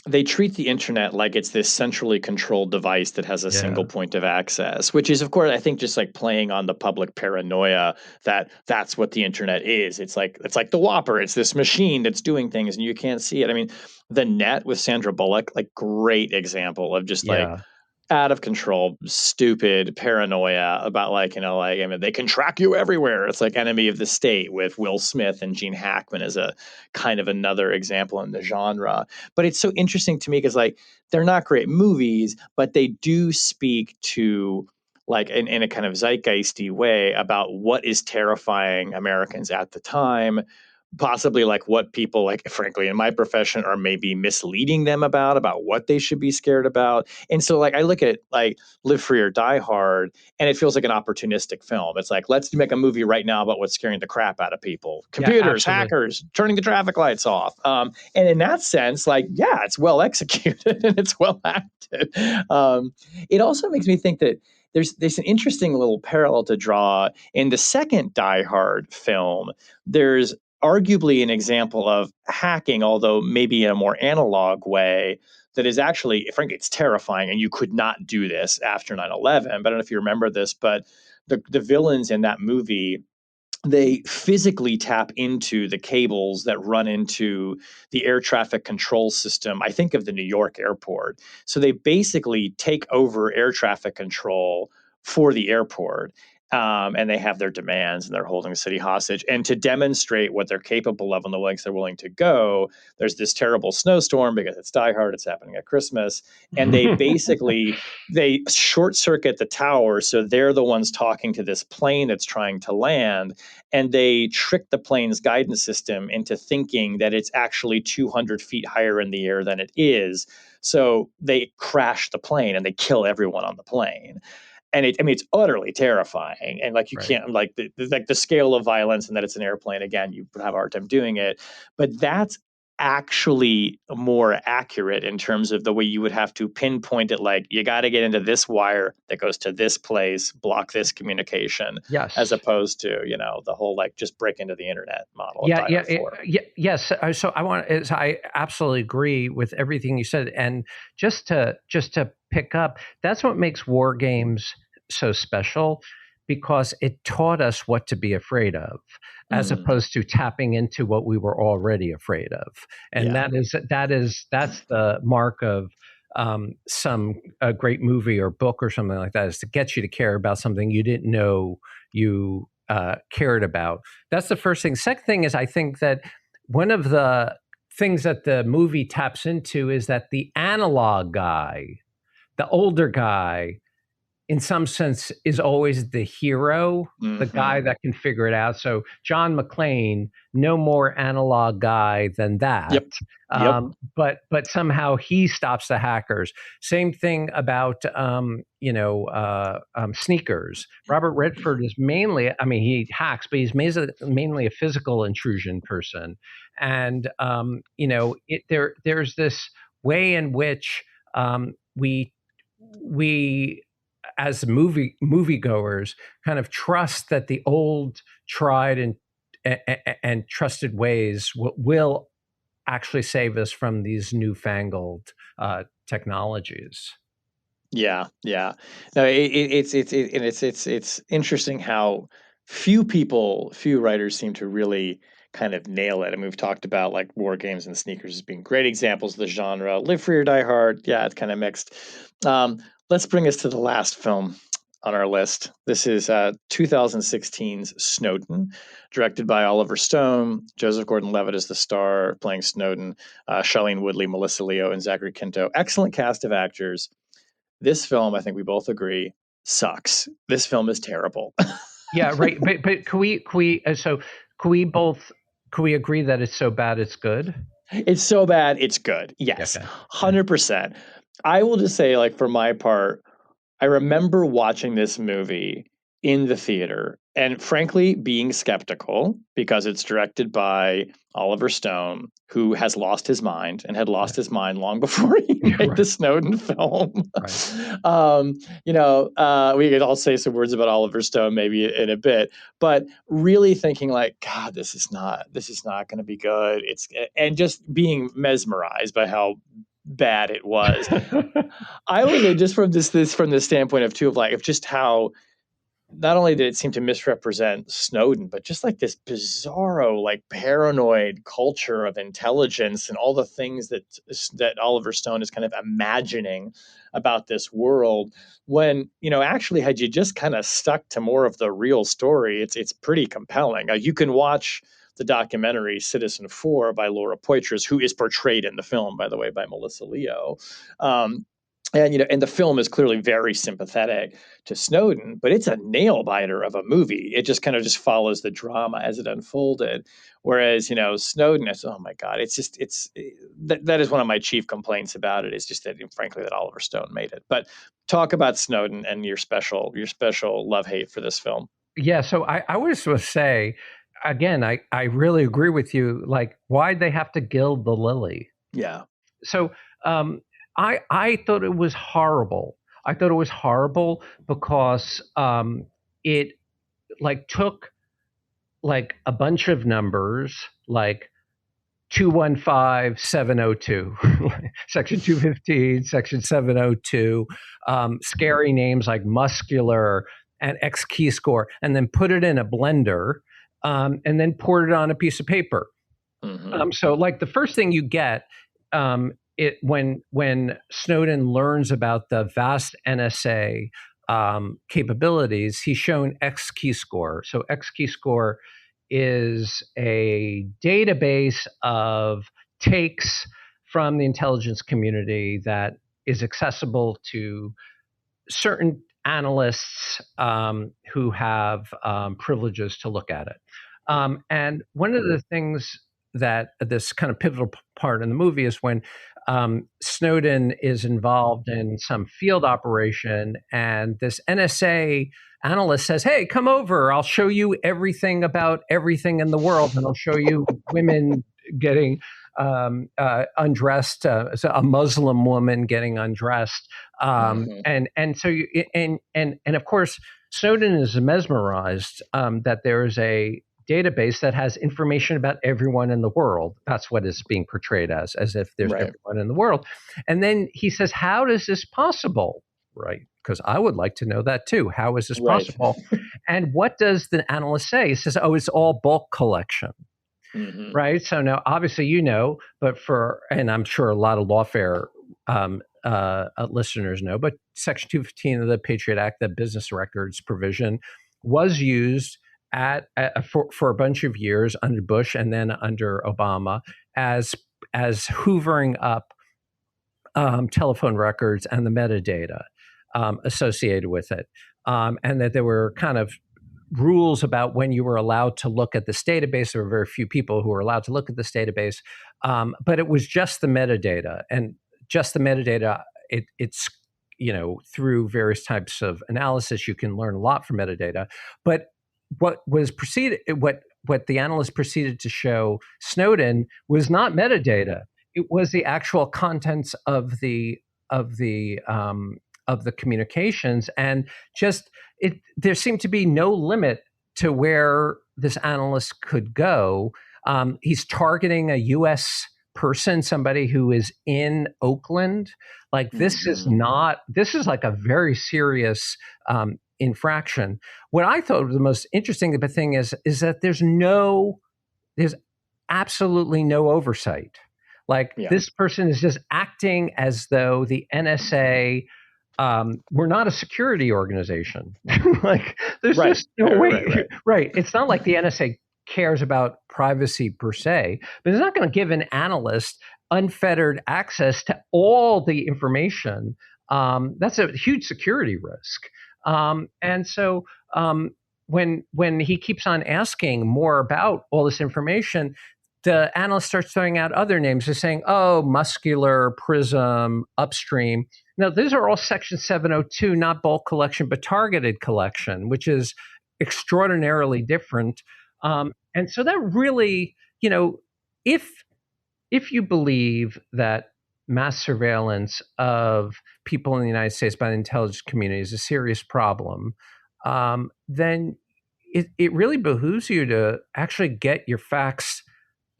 they treat the internet like it's this centrally controlled device that has a single Yeah. point of access, which is, of course, I think just like playing on the public paranoia that that's what the internet is. It's like the Whopper. It's this machine that's doing things and you can't see it. I mean, the net with Sandra Bullock, like great example of just like Yeah. out of control, stupid paranoia about I mean, they can track you everywhere. It's like Enemy of the State with Will Smith and Gene Hackman as a kind of another example in the genre. But it's so interesting to me because they're not great movies, but they do speak to in a kind of zeitgeisty way about what is terrifying Americans at the time, possibly like what people frankly in my profession are maybe misleading them about what they should be scared about. And so I look at Live Free or Die Hard, and it feels like an opportunistic film. It's like, let's make a movie right now about what's scaring the crap out of people: Yeah, computers, absolutely. hackers, turning the traffic lights off. And in that sense, yeah, it's well executed and it's well acted. It also makes me think that there's an interesting little parallel to draw in the second Die Hard film. There's arguably an example of hacking, although maybe in a more analog way, that is actually, frankly, it's terrifying. And you could not do this after 9/11. But I don't know if you remember this, but the villains in that movie, they physically tap into the cables that run into the air traffic control system, I think, of the New York airport. So they basically take over air traffic control for the airport. And they have their demands and they're holding the city hostage. And to demonstrate what they're capable of and the lengths they're willing to go, there's this terrible snowstorm because it's Die Hard, it's happening at Christmas. And they short circuit the tower. So they're the ones talking to this plane that's trying to land, and they trick the plane's guidance system into thinking that it's actually 200 feet higher in the air than it is. So they crash the plane and they kill everyone on the plane. And it's utterly terrifying. And you Right. can't the scale of violence, and that it's an airplane. Again, you have a hard time doing it, but that's actually more accurate in terms of the way you would have to pinpoint it. Like, you got to get into this wire that goes to this place, block this communication, as Yes. opposed to the whole just break into the internet model of Yeah, Die yeah, Hard 4. yeah, yes. So I absolutely agree with everything you said, and just to pick up, that's what makes war games so special, because it taught us what to be afraid of, as Mm, opposed to tapping into what we were already afraid of, and yeah. that's the mark of some a great movie or book or something like that, is to get you to care about something you didn't know you cared about. That's the first thing. Second thing is, I think that one of the things that the movie taps into is that the analog guy, the older guy, in some sense, is always the hero, the guy that can figure it out. So John McClane, no more analog guy than that. Yep. Yep. But somehow he stops the hackers. Same thing about sneakers. Robert Redford is mainly, I mean, he hacks, but he's mainly a physical intrusion person. And there's this way in which we as moviegoers kind of trust that the old tried and trusted ways will actually save us from these newfangled technologies. Yeah, yeah. No, it's interesting how few writers seem to really kind of nail it. I mean, we've talked about like war games and sneakers as being great examples of the genre. Live Free or Die Hard, yeah, it's kind of mixed. Let's bring us to the last film on our list. This is 2016's Snowden, directed by Oliver Stone. Joseph Gordon-Levitt is the star, playing Snowden. Shailene Woodley, Melissa Leo, and Zachary Quinto. Excellent cast of actors. This film, I think we both agree, sucks. This film is terrible. Yeah, right. But can we agree that it's so bad it's good? It's so bad it's good. Yes, Okay. 100%. I will just say, like, for my part, I remember watching this movie in the theater and frankly being skeptical because it's directed by Oliver Stone, who has lost his mind and had lost his mind long before he made the Snowden film. Right. We could all say some words about Oliver Stone maybe in a bit, but really thinking like, God, this is not going to be good. And just being mesmerized by how bad it was. I would say just from from the standpoint of just how not only did it seem to misrepresent Snowden, but just like this bizarro, like paranoid culture of intelligence and all the things that Oliver Stone is kind of imagining about this world. When actually, had you just kind of stuck to more of the real story, it's pretty compelling. You can watch the documentary Citizen 4 by Laura Poitras, who is portrayed in the film, by the way, by Melissa Leo. And the film is clearly very sympathetic to Snowden, but it's a nail biter of a movie. It just kind of follows the drama as it unfolded. Whereas, Snowden is, oh my God, that is one of my chief complaints about it, is just that, frankly, that Oliver Stone made it. But talk about Snowden and your special love hate for this film. Yeah. So I was going to say, again, I really agree with you. Like, why'd they have to gild the lily? Yeah. So, I thought it was horrible. I thought it was horrible because it took like a bunch of numbers, like 215702, section 215, section 702, scary names like muscular and X key score, and then put it in a blender, and then poured it on a piece of paper. Mm-hmm. So like the first thing you get, when Snowden learns about the vast NSA capabilities, he's shown X key score. So X key score is a database of takes from the intelligence community that is accessible to certain analysts who have privileges to look at it. And one of the things that this kind of pivotal part in the movie is when Snowden is involved in some field operation, and this NSA analyst says, "Hey, come over. I'll show you everything about everything in the world, and I'll show you women getting undressed, a Muslim woman getting undressed." And so of course, Snowden is mesmerized that there is a database that has information about everyone in the world. That's what is being portrayed as if there's everyone in the world. And then he says, how is this possible? Right? Because I would like to know that too. How is this possible? And what does the analyst say? He says, oh, it's all bulk collection. Mm-hmm. Right? So now, obviously, but and I'm sure a lot of lawfare listeners know, but Section 215 of the Patriot Act, the business records provision, was used for a bunch of years under Bush and then under Obama as hoovering up telephone records and the metadata. associated with it, and that there were kind of rules about when you were allowed to look at this database. There were very few people who were allowed to look at this database, but it was just the metadata, and just the metadata. It's through various types of analysis, you can learn a lot from metadata. But what the analyst proceeded to show Snowden was not metadata; it was the actual contents of the communications, and just there seemed to be no limit to where this analyst could go. He's targeting a U.S. person, somebody who is in Oakland. Like this is like a very serious infraction. What I thought was the most interesting thing is that there's absolutely no oversight. Like this person is just acting as though the NSA we're not a security organization. Like there's just no way. Right. It's not like the NSA cares about privacy per se, but it's not going to give an analyst unfettered access to all the information. That's a huge security risk. And so when he keeps on asking more about all this information, the analyst starts throwing out other names. They're saying, oh, muscular, prism, upstream. Now, these are all Section 702, not bulk collection, but targeted collection, which is extraordinarily different. And so that really, if you believe that mass surveillance of people in the United States by the intelligence community is a serious problem, then it really behooves you to actually get your facts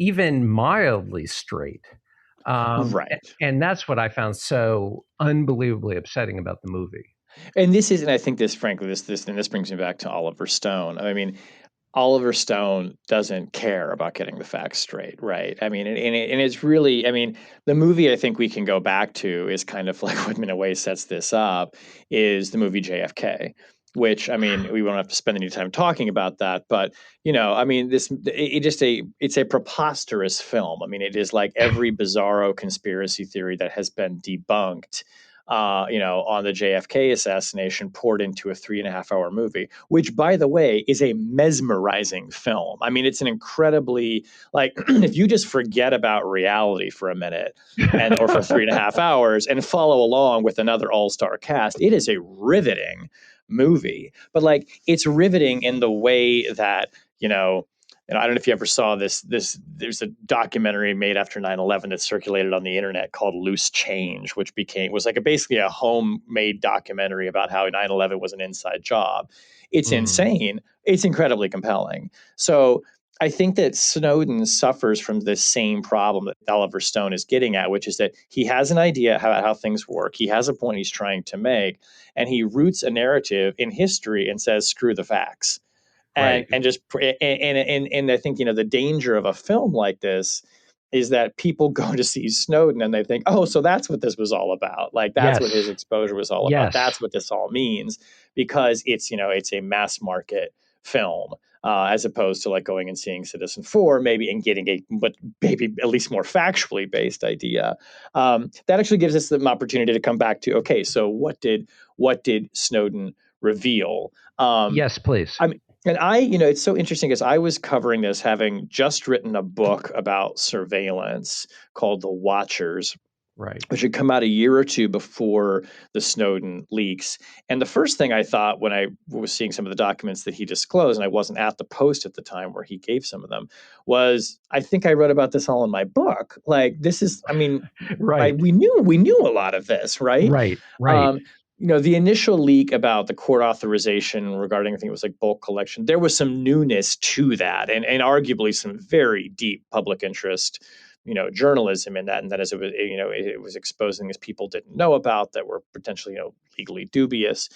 even mildly straight. And that's what I found so unbelievably upsetting about the movie. And I think this brings me back to Oliver Stone. I mean, Oliver Stone doesn't care about getting the facts straight, right? I mean, and it's really, I mean, the movie I think we can go back to is kind of like what in a way sets this up is the movie JFK, which, I mean, we won't have to spend any time talking about that, but I mean, it's a preposterous film. I mean, it is like every bizarro conspiracy theory that has been debunked on the JFK assassination poured into a 3.5 hour movie, which, by the way, is a mesmerizing film. I mean, it's an incredibly, like, if you just forget about reality for a minute or for 3.5 hours and follow along with another all-star cast, it is a riveting movie. But like, it's riveting in the way that, and I don't know if you ever saw this. There's a documentary made after 9/11 that circulated on the internet called Loose Change, which was like basically a homemade documentary about how 9/11 was an inside job. It's insane. It's incredibly compelling. So I think that Snowden suffers from this same problem that Oliver Stone is getting at, which is that he has an idea how things work. He has a point he's trying to make, and he roots a narrative in history and says, screw the facts. And I think, the danger of a film like this is that people go to see Snowden and they think, oh, so that's what this was all about. Like, that's what his exposure was all about. That's what this all means, because it's a mass market film, as opposed to like going and seeing Citizen 4 maybe and getting but maybe at least more factually based idea. That actually gives us the opportunity to come back to, okay, so what did Snowden reveal? Yes, please. And it's so interesting because I was covering this, having just written a book about surveillance called The Watchers, which had come out a year or two before the Snowden leaks. And the first thing I thought when I was seeing some of the documents that he disclosed, and I wasn't at the Post at the time where he gave some of them, was I think I wrote about this all in my book. Like, this is, I mean, we knew a lot of this, right? Right. The initial leak about the court authorization regarding, I think it was like bulk collection, there was some newness to that, and arguably some very deep public interest, journalism in that, and that as it was exposing things people didn't know about that were potentially, legally dubious.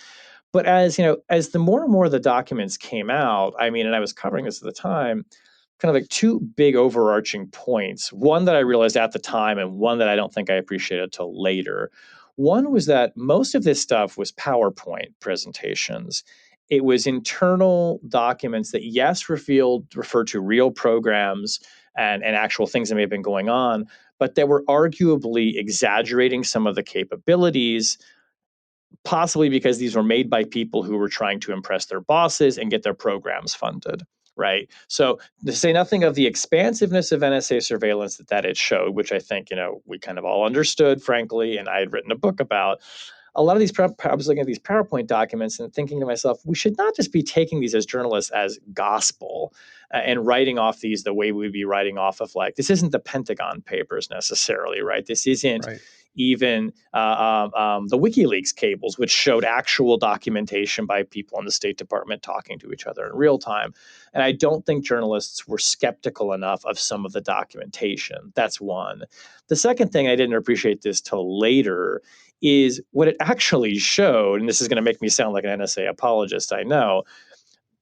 But as the more and more of the documents came out, I mean, and I was covering this at the time, kind of like two big overarching points. One that I realized at the time, and one that I don't think I appreciated till later. One was that most of this stuff was PowerPoint presentations. It was internal documents that, yes, referred to real programs and actual things that may have been going on, but that were arguably exaggerating some of the capabilities, possibly because these were made by people who were trying to impress their bosses and get their programs funded. Right. So to say nothing of the expansiveness of NSA surveillance that it showed, which I think, we kind of all understood, frankly, and I had written a book about. A lot of these, I was looking at these PowerPoint documents and thinking to myself, we should not just be taking these as journalists as gospel and writing off these the way we'd be writing off of this isn't the Pentagon Papers necessarily, right? This isn't even the WikiLeaks cables, which showed actual documentation by people in the State Department talking to each other in real time. And I don't think journalists were skeptical enough of some of the documentation. That's one. The second thing, I didn't appreciate this till later, is what it actually showed, and this is going to make me sound like an NSA apologist, I know,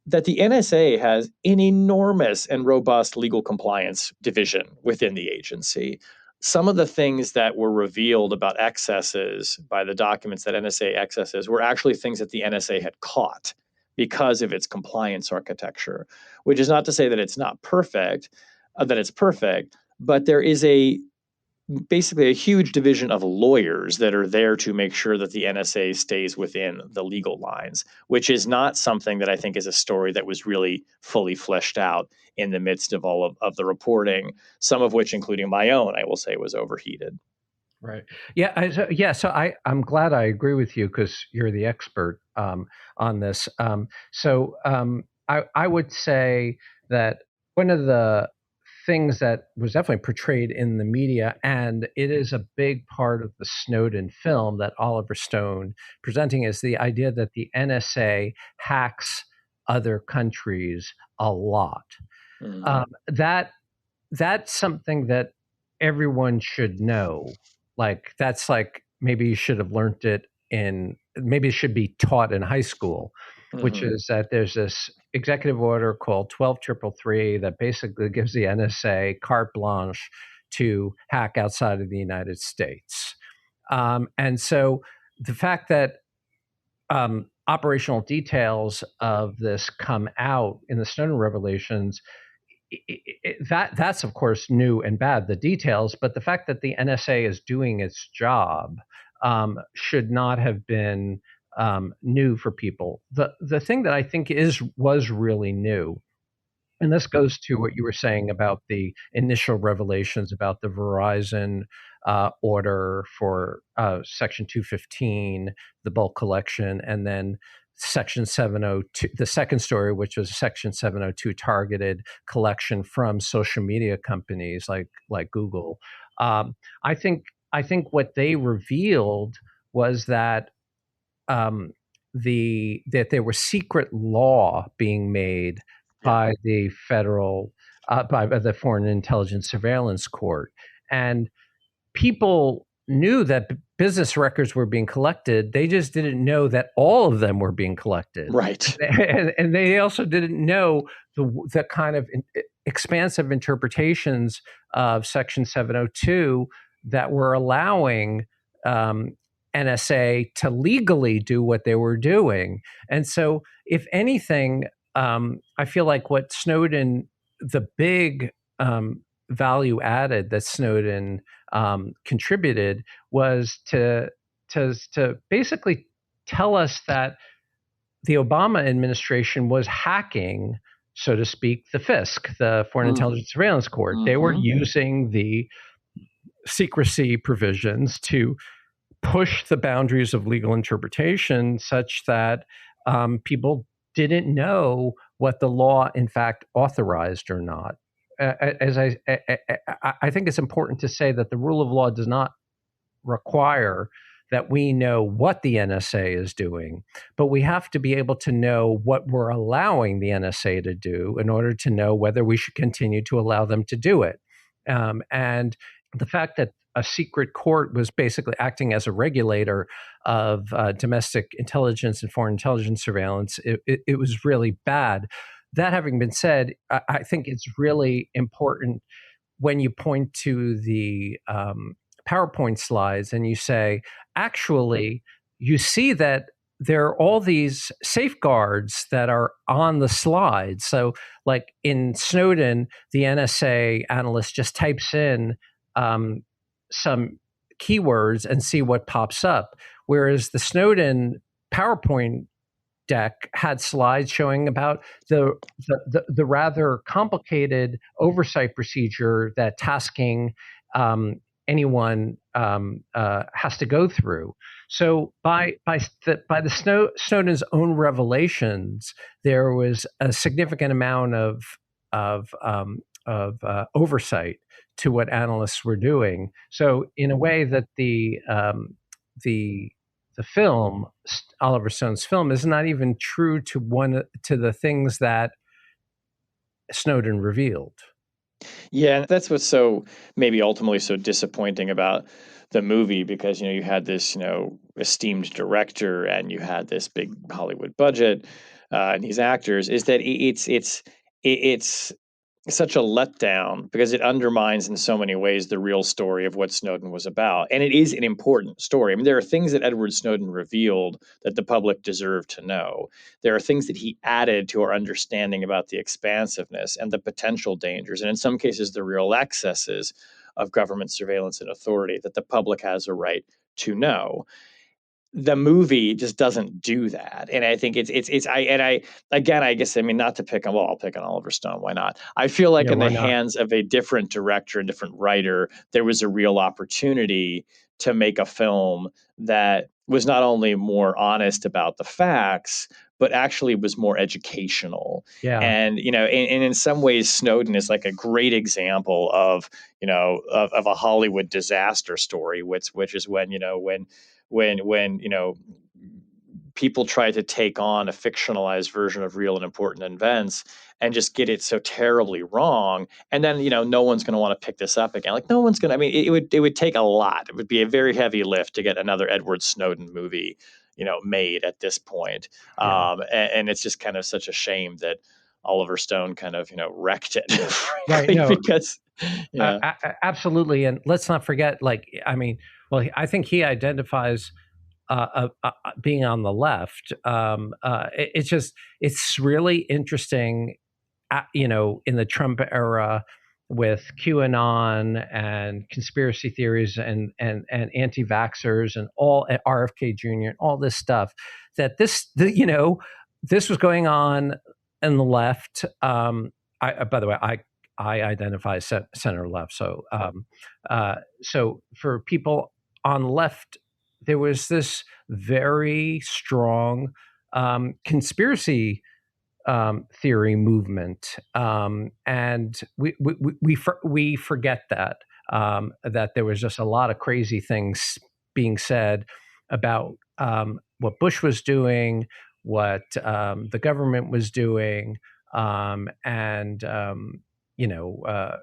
that the NSA has an enormous and robust legal compliance division within the agency. Some of the things that were revealed about excesses by the documents that NSA excesses were actually things that the NSA had caught because of its compliance architecture, which is not to say that it's not perfect, that it's perfect, but there is basically a huge division of lawyers that are there to make sure that the NSA stays within the legal lines, which is not something that I think is a story that was really fully fleshed out in the midst of all of the reporting, some of which, including my own, I will say, was overheated. Right. Yeah. So I'm glad I agree with you because you're the expert on this. I would say that one of the things that was definitely portrayed in the media, and it is a big part of the Snowden film that Oliver Stone presenting, is the idea that the NSA hacks other countries a lot. That's something that everyone should know. That's maybe you should have learned it maybe it should be taught in high school, which is that there's this executive order called 12333 that basically gives the NSA carte blanche to hack outside of the United States. And so the fact that operational details of this come out in the Snowden revelations, that's of course new and bad, the details, but the fact that the NSA is doing its job should not have been new for people. The thing that I think was really new, and this goes to what you were saying about the initial revelations about the Verizon order for Section 215, the bulk collection, and then Section 702, the second story, which was Section 702 targeted collection from social media companies like Google. I think what they revealed was that that there was secret law being made by the federal by the Foreign Intelligence Surveillance Court, and people knew that business records were being collected. They just didn't know that all of them were being collected. Right. And they also didn't know the kind of expansive interpretations of Section 702 that were allowing NSA to legally do what they were doing. And so, if anything, I feel like what Snowden, the big value added that Snowden contributed was to basically tell us that the Obama administration was hacking, so to speak, the FISC, the Foreign Intelligence Surveillance Court. They were using the secrecy provisions to push the boundaries of legal interpretation such that people didn't know what the law in fact authorized or not. I think it's important to say that the rule of law does not require that we know what the NSA is doing, but we have to be able to know what we're allowing the NSA to do in order to know whether we should continue to allow them to do it. And the fact that a secret court was basically acting as a regulator of domestic intelligence and foreign intelligence surveillance, it was really bad. That having been said, I think it's really important when you point to the PowerPoint slides and you say, actually, you see that there are all these safeguards that are on the slides. So, like in Snowden, the NSA analyst just types in some keywords and see what pops up. whereas the Snowden PowerPoint deck had slides showing about the rather complicated oversight procedure that tasking anyone has to go through. So by Snowden's own revelations, there was a significant amount of oversight to what analysts were doing. So in a way that the film, Oliver Stone's film, is not even true to the things that Snowden revealed. Yeah, and that's what's so maybe ultimately so disappointing about the movie, because you had this esteemed director and you had this big Hollywood budget, and these actors, is that it's such a letdown because it undermines in so many ways the real story of what Snowden was about. And it is an important story. I mean, there are things that Edward Snowden revealed that the public deserved to know. There are things that he added to our understanding about the expansiveness and the potential dangers, and in some cases, the real excesses of government surveillance and authority that the public has a right to know. The movie just doesn't do that, and I think I again, I guess, I mean, not to pick on, well, I'll pick on Oliver Stone, why not? I feel like Yeah, in why the not? hands of a different director, a different writer, there was a real opportunity to make a film that was not only more honest about the facts, but actually was more educational. Yeah, And and in some ways, Snowden is like a great example of of a Hollywood disaster story, which is when people try to take on a fictionalized version of real and important events and just get it so terribly wrong, and then no one's going to want to pick this up again. Like, no one's going to, I mean, it would take a lot. It would be a very heavy lift to get another Edward Snowden movie made at this point. yeah. And it's just kind of such a shame that Oliver Stone kind of wrecked it, Right. frankly, No, because yeah. absolutely. And let's not forget, like, I mean, well, I think he identifies being on the left. It's really interesting, in the Trump era with QAnon and conspiracy theories and anti-vaxxers and all RFK Jr. and all this stuff, that this was going on in the left. By the way, I identify as center left. So for people on the left, there was this very strong conspiracy theory movement, and we forget that there was just a lot of crazy things being said about what Bush was doing, what the government was doing, and the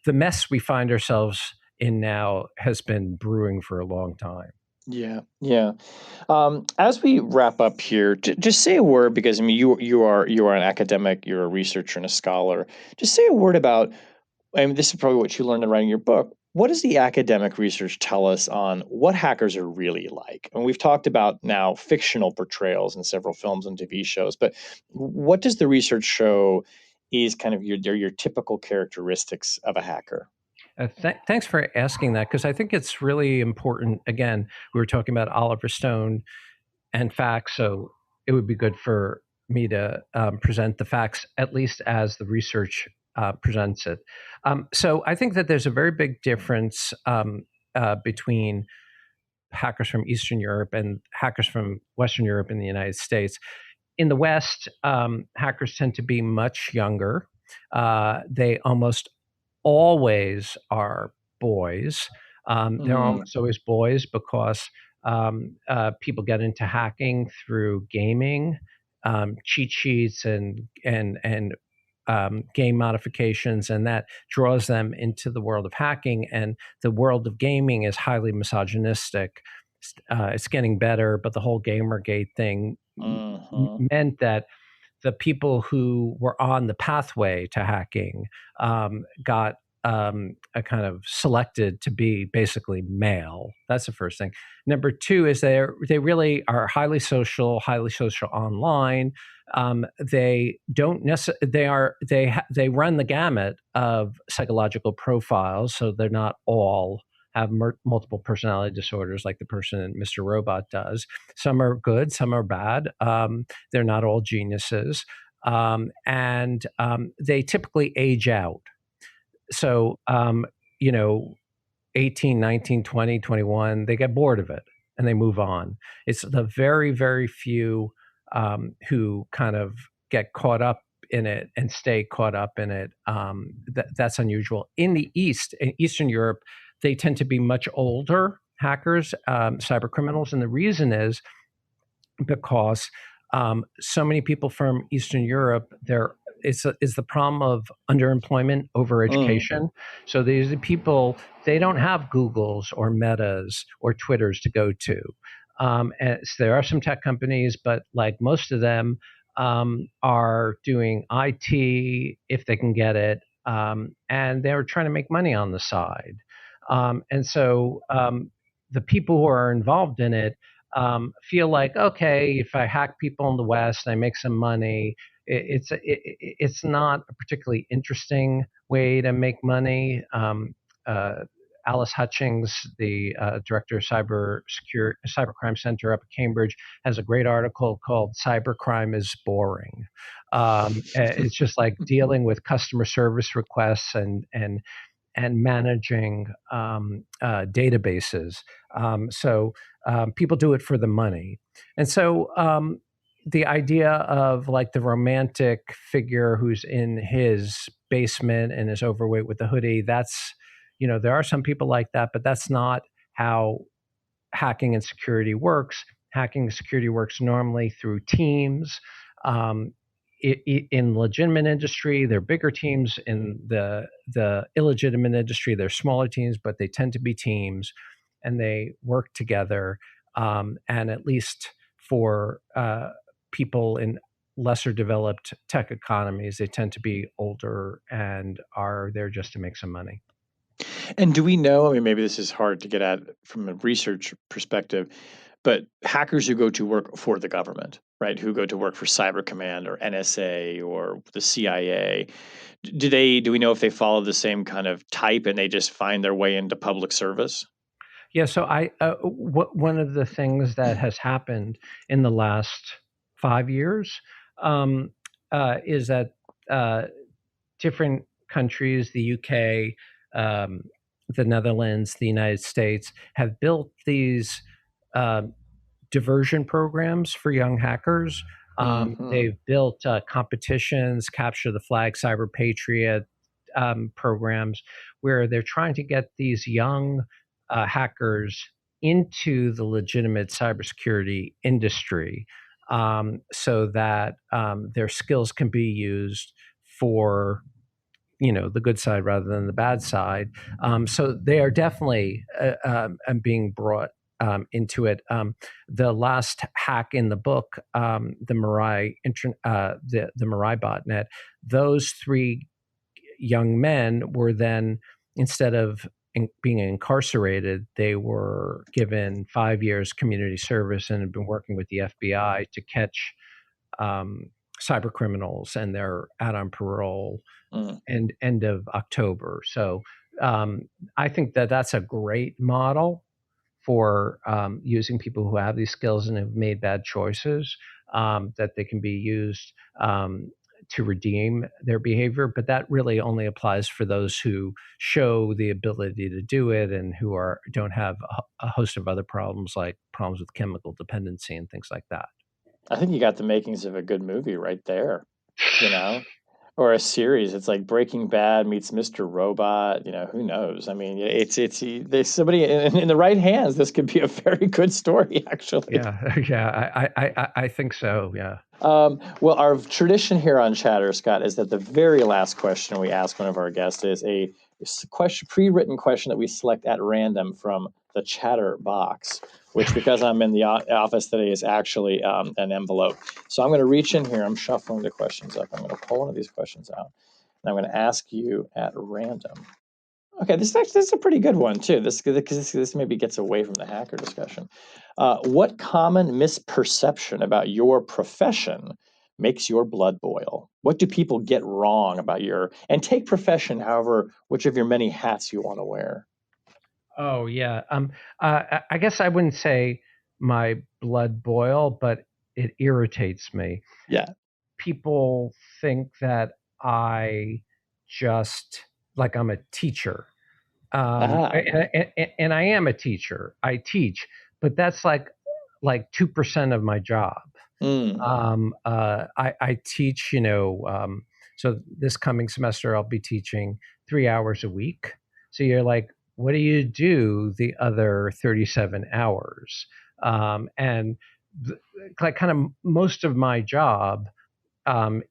mess we find ourselves in now has been brewing for a long time. Yeah, yeah. As we wrap up here, just say a word, because I mean, you are an academic, you're a researcher and a scholar. Just say a word about. I mean, this is probably what you learned in writing your book. What does the academic research tell us on what hackers are really like? And we've talked about now fictional portrayals in several films and TV shows, but what does the research show is kind of your typical characteristics of a hacker? Thanks for asking that, because I think it's really important. Again, we were talking about Oliver Stone and facts, so it would be good for me to present the facts, at least as the research presents it. So I think that there's a very big difference between hackers from Eastern Europe and hackers from Western Europe in the United States. In the West, hackers tend to be much younger. They almost always are boys. They're Mm, almost always boys because people get into hacking through gaming, cheat sheets, and game modifications, and that draws them into the world of hacking. And the world of gaming is highly misogynistic. It's getting better, but the whole Gamergate thing mhm. meant that the people who were on the pathway to hacking got a kind of selected to be basically male. That's the first thing. Number two is they really are highly social online. They don't necessarily they run the gamut of psychological profiles, so they're not all have multiple personality disorders, like the person in Mr. Robot does. Some are good, some are bad. They're not all geniuses, and they typically age out. So, you know, 18, 19, 20, 21, they get bored of it and they move on. It's the very, very few who kind of get caught up in it and stay caught up in it. That's unusual. In the East, in Eastern Europe, they tend to be much older hackers, cyber criminals. And the reason is because so many people from Eastern Europe, is the problem of underemployment, overeducation. So these are people, they don't have Googles or Metas or Twitters to go to. And so there are some tech companies, but like most of them are doing IT if they can get it, and they're trying to make money on the side. And so the people who are involved in it feel like, okay, if I hack people in the West, I make some money. It's not a particularly interesting way to make money. Uh, Alice Hutchings, the director of Cybercrime Center up at Cambridge, has a great article called "Cybercrime is Boring." It's just like dealing with customer service requests and managing databases. People do it for the money. And so the idea of like the romantic figure who's in his basement and is overweight with a hoodie, that's, there are some people like that, but that's not how hacking and security works. Hacking and security works normally through teams. In legitimate industry, they're bigger teams. In the illegitimate industry, they're smaller teams, but they tend to be teams, and they work together. And at least for people in lesser developed tech economies, they tend to be older and are there just to make some money. And do we know, I mean, maybe this is hard to get at from a research perspective, but hackers who go to work for the government, right, who go to work for Cyber Command or NSA or the CIA, do we know if they follow the same kind of type and they just find their way into public service? Yeah, so one of the things that has happened in the last 5 years is that different countries, the UK, the Netherlands, the United States, have built these diversion programs for young hackers. They've built competitions, capture the flag, cyber patriot programs, where they're trying to get these young hackers into the legitimate cybersecurity industry, so that their skills can be used for the good side rather than the bad side. So they are definitely being brought into it. The last hack in the book, the Mirai botnet, those three young men were then, instead of being incarcerated, they were given 5 years community service and had been working with the FBI to catch cyber criminals, and they're out on parole end of October. So I think that that's a great model for using people who have these skills and have made bad choices, that they can be used to redeem their behavior. But that really only applies for those who show the ability to do it and who don't have a host of other problems, like problems with chemical dependency and things like that. I think you got the makings of a good movie right there, you know? Or a series. It's like Breaking Bad meets Mr. Robot. Who knows? I mean, there's somebody in the right hands. This could be a very good story, actually. Yeah, I think so. Yeah. Well, our tradition here on Chatter, Scott, is that the very last question we ask one of our guests is a pre-written question that we select at random from the Chatter box, which, because I'm in the office today, is actually an envelope. So I'm going to reach in here. I'm shuffling the questions up. I'm going to pull one of these questions out, and I'm going to ask you at random. Okay, this is a pretty good one too. This maybe gets away from the hacker discussion. What common misperception about your profession makes your blood boil? What do people get wrong about and take profession, however, which of your many hats you want to wear? Oh yeah. I guess I wouldn't say my blood boil, but it irritates me. Yeah. People think that I just like I'm a teacher, Ah. and I am a teacher. I teach, but that's like 2% of my job. Mm. I teach, so this coming semester I'll be teaching 3 hours a week. So you're like, what do you do the other 37 hours? And like kind of most of my job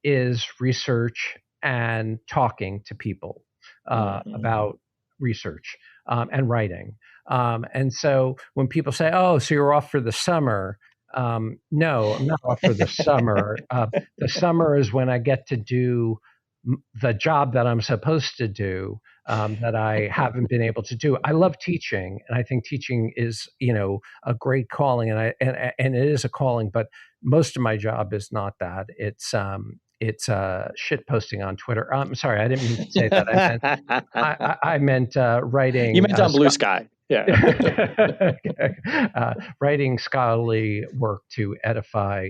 is research and talking to people Mhm. about research and writing. And so when people say, "Oh, so you're off for the summer," no, I'm not off for the summer. The summer is when I get to do the job that I'm supposed to do that I haven't been able to do. I love teaching, and I think teaching is, a great calling, and it is a calling. But most of my job is not that. It's shit posting on Twitter. I'm sorry, I didn't mean to say that. I meant You writing meant on Blue Sky. Yeah. writing scholarly work to edify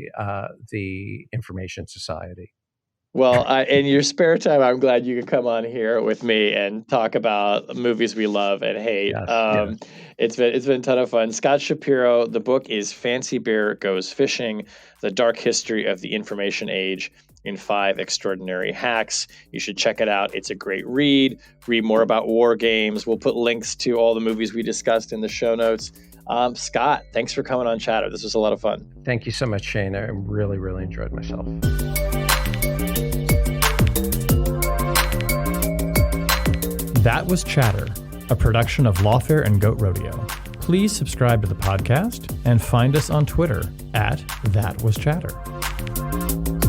the information society. Well, in your spare time, I'm glad you could come on here with me and talk about movies we love and hate. Yes, yes. It's been a ton of fun. Scott Shapiro, the book is Fancy Bear Goes Fishing: The Dark History of the Information Age in 5 Extraordinary Hacks. You should check it out. It's a great read. Read more about war games. We'll put links to all the movies we discussed in the show notes. Scott, thanks for coming on Chatter. This was a lot of fun. Thank you so much, Shane. I really, really enjoyed myself. That was Chatter, a production of Lawfare and Goat Rodeo. Please subscribe to the podcast and find us on Twitter @ThatWasChatter.